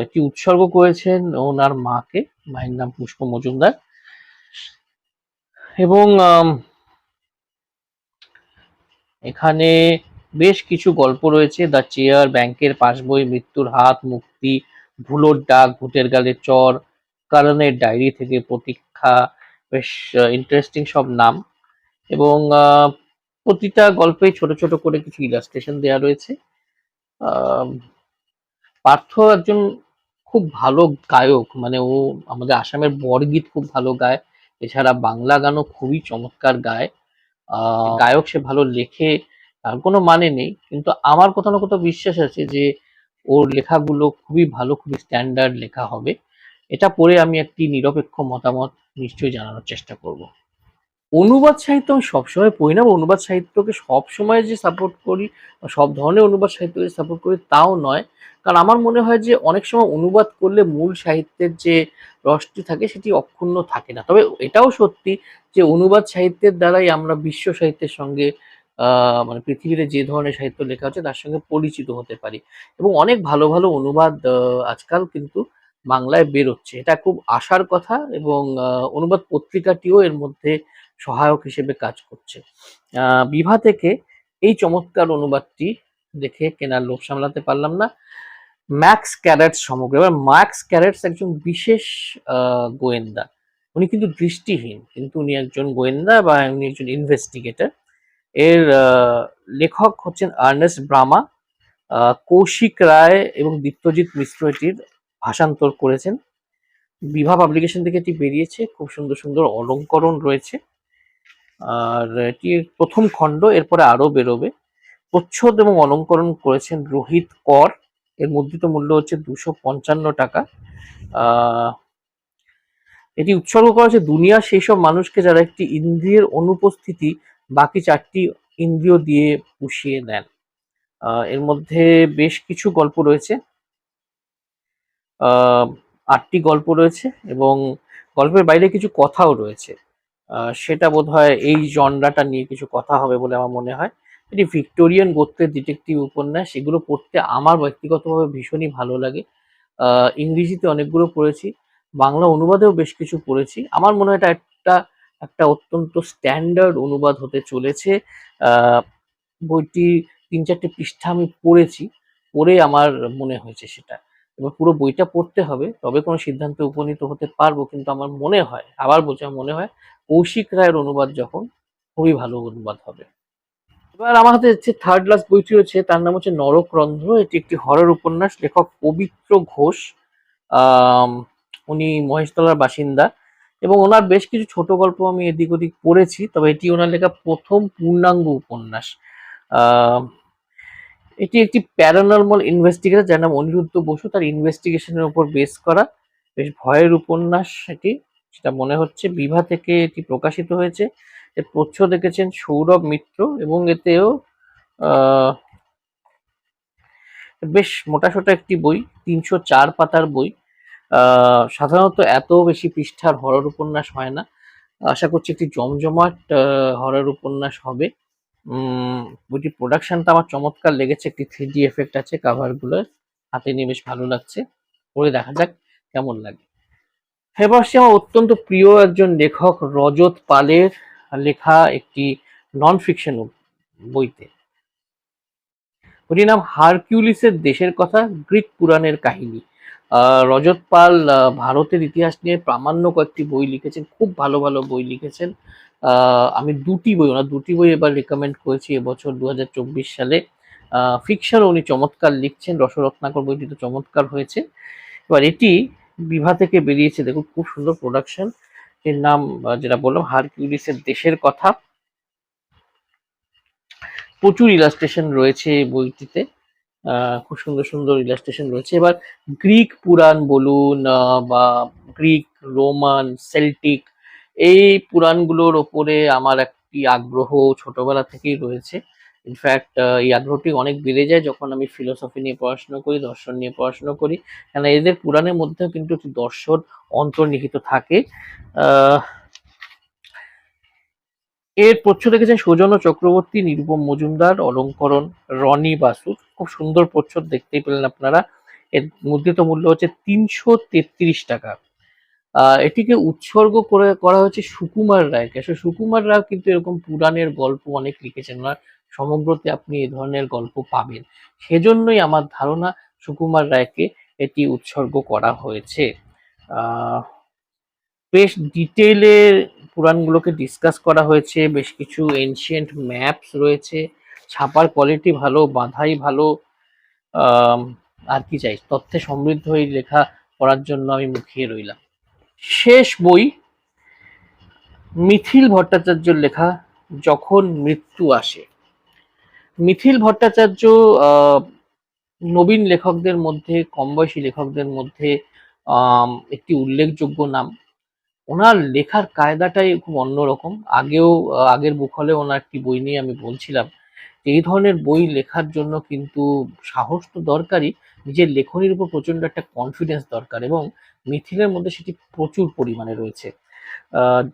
এটি উৎসর্গ করেছেন ওনার মাকে, মায়ের নাম পুষ্প মজুমদার। এবং এখানে বেশ কিছু গল্প রয়েছে, দ্য চেয়ার, ব্যাংকের পাসবই, মৃত্যুর হাত, মুক্তি, ভুলোর ডাক, ভূতের গালে চর, কারণের ডায়েরি থেকে প্রতীক্ষা। বেশ ইন্টারেস্টিং সব নাম, এবং প্রতিটা গল্পে ছোট ছোট করে কিছু ইলাস্ট্রেশন দেওয়া রয়েছে। পার্থ একজন খুব ভালো গায়ক, মানে ও আমাদের আসামের বরগীত খুব ভালো গায়, এছাড়া বাংলা গানও খুবই চমৎকার গায়। গায়ক সে ভালো লেখে তার কোনো মানে নেই, কিন্তু আমার কোথাও না কোথাও বিশ্বাস আছে যে ওর লেখাগুলো খুবই ভালো, খুবই স্ট্যান্ডার্ড লেখা হবে। এটা পড়ে আমি একটি নিরপেক্ষ মতামত নিশ্চয়ই জানানোর চেষ্টা করব। অনুবাদ সাহিত্য আমি সবসময় পড়ি না, বা অনুবাদ সাহিত্যকে সবসময় যে সাপোর্ট করি বা সব ধরনের অনুবাদ সাহিত্যকে সাপোর্ট করি তাও নয়। কারণ আমার মনে হয় যে অনেক সময় অনুবাদ করলে মূল সাহিত্যের যে রসটি থাকে সেটি অক্ষুণ্ণ থাকে না। তবে এটাও সত্যি যে অনুবাদ সাহিত্যের দ্বারাই আমরা বিশ্ব সাহিত্যের সঙ্গে মানে পৃথিবীতে যে ধরনের সাহিত্য লেখা হচ্ছে তার সঙ্গে পরিচিত হতে পারি, এবং অনেক ভালো ভালো অনুবাদ আজকাল কিন্তু বাংলায় বেরোচ্ছে, এটা খুব আশার কথা। এবং অনুবাদ পত্রিকাটিও এর মধ্যে সহায়ক হিসেবে কাজ করছে। বিভা থেকে এই চমৎকার অনুবাদটি দেখে কেনার লোভ সামলাতে পারলাম না। ম্যাক্স ক্যারেটস সমগ্র। এবার ম্যাক্স ক্যারেটস একজন বিশেষ গোয়েন্দা, উনি কিন্তু দৃষ্টিহীন, কিন্তু উনি একজন গোয়েন্দা বা উনি একজন ইনভেস্টিগেটর। এর লেখক হচ্ছেন আর্নেস্ট ব্রামা। কৌশিক রায় এবং দীপ্তজিৎ মিশ্র এটির ভাষান্তর করেছেন। বিভা পাবলিকেশন থেকে এটি বেরিয়েছে, খুব সুন্দর সুন্দর অলঙ্করণ রয়েছে, আর এটি প্রথম খণ্ড, এরপরে আরো বেরোবে। প্রচ্ছদ এবং অলঙ্করণ করেছেন রোহিত কর। এর মুদ্রিত মূল্য হচ্ছে 255 টাকা। এটি উৎসর্গ করা হচ্ছে দুনিয়ার সেই সব মানুষকে যারা একটি ইন্দ্রিয়ের অনুপস্থিতি বাকি 4টি ইন্দ্রিয় দিয়ে পুষিয়ে নেন। এর মধ্যে বেশ কিছু গল্প রয়েছে, 8টি গল্প রয়েছে, এবং গল্পের বাইরে কিছু কথাও রয়েছে। সেটা বোধহয় এই জনরাটা নিয়ে কিছু কথা হবে বলে আমার মনে হয়। এটি ভিক্টোরিয়ান গোত্রের ডিটেকটিভ উপন্যাস, এগুলো পড়তে আমার ব্যক্তিগতভাবে ভীষণই ভালো লাগে। ইংরেজিতে অনেকগুলো পড়েছি, বাংলা অনুবাদেও বেশ কিছু পড়েছি। আমার মনে হয় এটা একটা একটা অত্যন্ত স্ট্যান্ডার্ড অনুবাদ হতে চলেছে। আহ, বইটি 3-4টে পৃষ্ঠা আমি পড়েছি, পড়ে আমার মনে হয়েছে সেটা। এবার পুরো বইটা পড়তে হবে, তবে কোনো সিদ্ধান্তে উপনীত হতে পারবো, কিন্তু আমার মনে হয়, আবার বলছি, আমার মনে হয় কৌশিক রায়ের অনুবাদ যখন, খুবই ভালো অনুবাদ হবে। এবার আমার হাতে যে থার্ড লাস্ট বইটি রয়েছে তার নাম হচ্ছে নরকরন্ধ্র। এটি একটি হরর উপন্যাস, লেখক পবিত্র ঘোষ। আম, উনি মহেশতলার বাসিন্দা এবং ওনার বেশ কিছু ছোট গল্প আমি এদিক ওদিক পড়েছি, তবে এটি ওনার লেখা প্রথম পূর্ণাঙ্গ উপন্যাস। আহ, এটি একটি প্যারানর্মাল ইনভেস্টিগেটর যার নাম অনিরুদ্ধ বসু, তার ইনভেস্টিগেশনের উপর বেস করা বেশ ভয়ের উপন্যাস এটি, সেটা মনে হচ্ছে। বিভা থেকে এটি প্রকাশিত হয়েছে। এর প্রচ্ছদ দেখেছেন সৌরভ মিত্র এবং এতেও আহ, বেশ মোটাসোটা একটি বই, 304 পাতার বই। সাধারণত এত বেশি পৃষ্ঠার হরর উপন্যাস হয় না। আশা করছি একটি জমজমাট হরর উপন্যাস হবে। বইটির প্রোডাকশনটা আমার চমৎকার লেগেছে, একটি 3D এফেক্ট আছে কাভার গুলোর, হাতে নিয়ে বেশ ভালো লাগছে। পড়ে দেখা যাক কেমন লাগে। এবার সে আমার অত্যন্ত প্রিয় একজন লেখক রজত পালের লেখা একটি নন ফিকশন বইতে। বইটির নাম হারকিউলিসের দেশের কথা, গ্রিক পুরাণের কাহিনী। রজত পাল ভারতের ইতিহাস নিয়ে প্রামাণ্য কয়েকটি বই লিখেছেন, খুব ভালো ভালো বই লিখেছেন। আমি ওনার দুটি বই এবার রেকমেন্ড করেছি এবছর 2024 সালে। ফিকশন উনি চমৎকার লিখছেন, রসরত্নাকর বইটি তো চমৎকার হয়েছে। এবার এটি বিভা থেকে বেরিয়েছে, দেখুন খুব সুন্দর প্রোডাকশন। এর নাম যেটা বললাম হারকিউলিসের দেশের কথা। প্রচুর ইলাস্ট্রেশন রয়েছে এই বইটিতে, খুব সুন্দর সুন্দর ইলাস্ট্রেশন রয়েছে। এবার গ্রিক পুরাণ বলুন বা গ্রিক, রোমান, সেল্টিক, এই পুরাণগুলোর ওপরে আমার একটি আগ্রহ ছোটবেলা থেকেই রয়েছে। ইনফ্যাক্ট এই আগ্রহটি অনেক বেড়ে যায় যখন আমি ফিলোসফি নিয়ে পড়াশোনা করি, দর্শন নিয়ে পড়াশোনা করি, কেন এদের পুরাণের মধ্যেও কিন্তু একটি দর্শন অন্তর্নিহিত থাকে। আহ এর প্রচ্ছদ দেখেছেন সৌজন্য চক্রবর্তী, নিরুপম মজুমদার, অলঙ্করণ, রনি বাসু। খুব সুন্দর প্রচ্ছদ, দেখতেই পেলেন আপনারা। এর মুদ্রিত মূল্য হচ্ছে 333 টাকা। এটিকে উৎসর্গ করা হয়েছে সুকুমার রায়কে। আসলে সুকুমার রায় কিন্তু এরকম পুরাণের গল্প অনেক লিখেছেন, ওনার সমগ্রতে আপনি এ ধরনের গল্প পাবেন। সেজন্যই আমার ধারণা সুকুমার রায়কে এটি উৎসর্গ করা হয়েছে। আহ বেশ ডিটেইলে পুরাণগুলোকে ডিসকাস করা হয়েছে, বেশ কিছু এনশিয়েন্ট ম্যাপস রয়েছে, ছাপার কোয়ালিটি ভালো, বাঁধাই ভালো। আম, আর কি চাই, তথ্যে সমৃদ্ধ এই লেখা পড়ার জন্য আমি মুখিয়ে রইলাম। শেষ বই মিথিল ভট্টাচার্যের লেখা যখন মৃত্যু আসে। মিথিল ভট্টাচার্য নবীন লেখকদের মধ্যে, কম বয়সী লেখকদের মধ্যে একটি উল্লেখযোগ্য নাম। ওনার লেখার কায়দাটাই খুব অন্যরকম। আগের বুক হলে ওনার একটি বই নিয়ে আমি বলছিলাম যে এই ধরনের বই লেখার জন্য কিন্তু সাহস তো দরকারই, নিজের লেখনীর উপর প্রচন্ড একটা কনফিডেন্স দরকার, এবং মিথিলের মধ্যে সেটি প্রচুর পরিমাণে রয়েছে।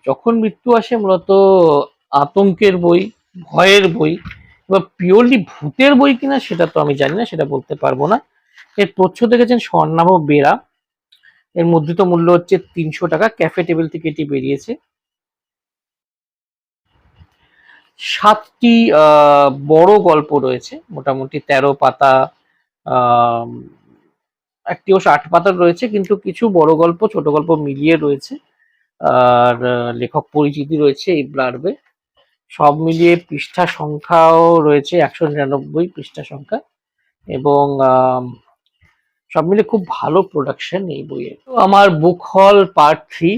যখন মৃত্যু আসে মূলত আতঙ্কের বই, ভয়ের বই। এবার পিওরলি ভূতের বই কিনা সেটা তো আমি জানি না, সেটা বলতে পারবো না। এর প্রচ্ছদ দেখেছেন স্বর্ণাভ বেরা। এর মুদ্রিত মূল্য হচ্ছে 300 টাকা। ক্যাফে টেবিল থেকে এটি বেরিয়েছে। 7টি বড় গল্প রয়েছে, মোটামুটি 13 পাতা। আহ, একটি অবশ্য 8 পাতার রয়েছে, কিন্তু কিছু বড় গল্প ছোট গল্প মিলিয়ে রয়েছে। আর লেখক পরিচিতি রয়েছে এই ব্লার্বে। সব মিলিয়ে পৃষ্ঠা সংখ্যাও রয়েছে 199 পৃষ্ঠা সংখ্যা, এবং সব মিলে খুব ভালো প্রোডাকশন এই বইয়ের। তো আমার বুক হল পার্ট 3,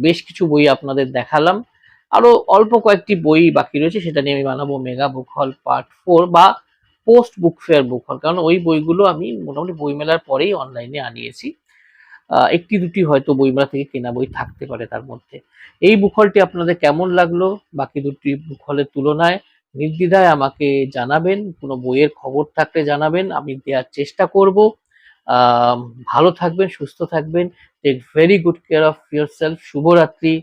বেশ কিছু বই আপনাদের দেখালাম, আরো অল্প কয়েকটি বই বাকি রয়েছে, সেটা নিয়ে আমি বানাবো মেগা বুক হল পার্ট 4 বা পোস্ট বুক ফেয়ার বুক হল, কারণ ওই বইগুলো আমি মোটামুটি বইমেলার পরেই অনলাইনে আনিয়েছি। একটি দুটি হয়তো বইমেলা থেকে কেনা বই থাকতে পারে তার মধ্যে। এই বুক হলটি আপনাদের কেমন লাগলো বাকি দুটি বুক হলের তুলনায়, নির্দ্বিধায় আমাকে জানাবেন, কোনো বইয়ের খবর থাকলে জানাবেন, আমি দেওয়ার চেষ্টা করব। ভালো থাকবেন, সুস্থ থাকবেন, take very good care of yourself. শুভরাত্রি।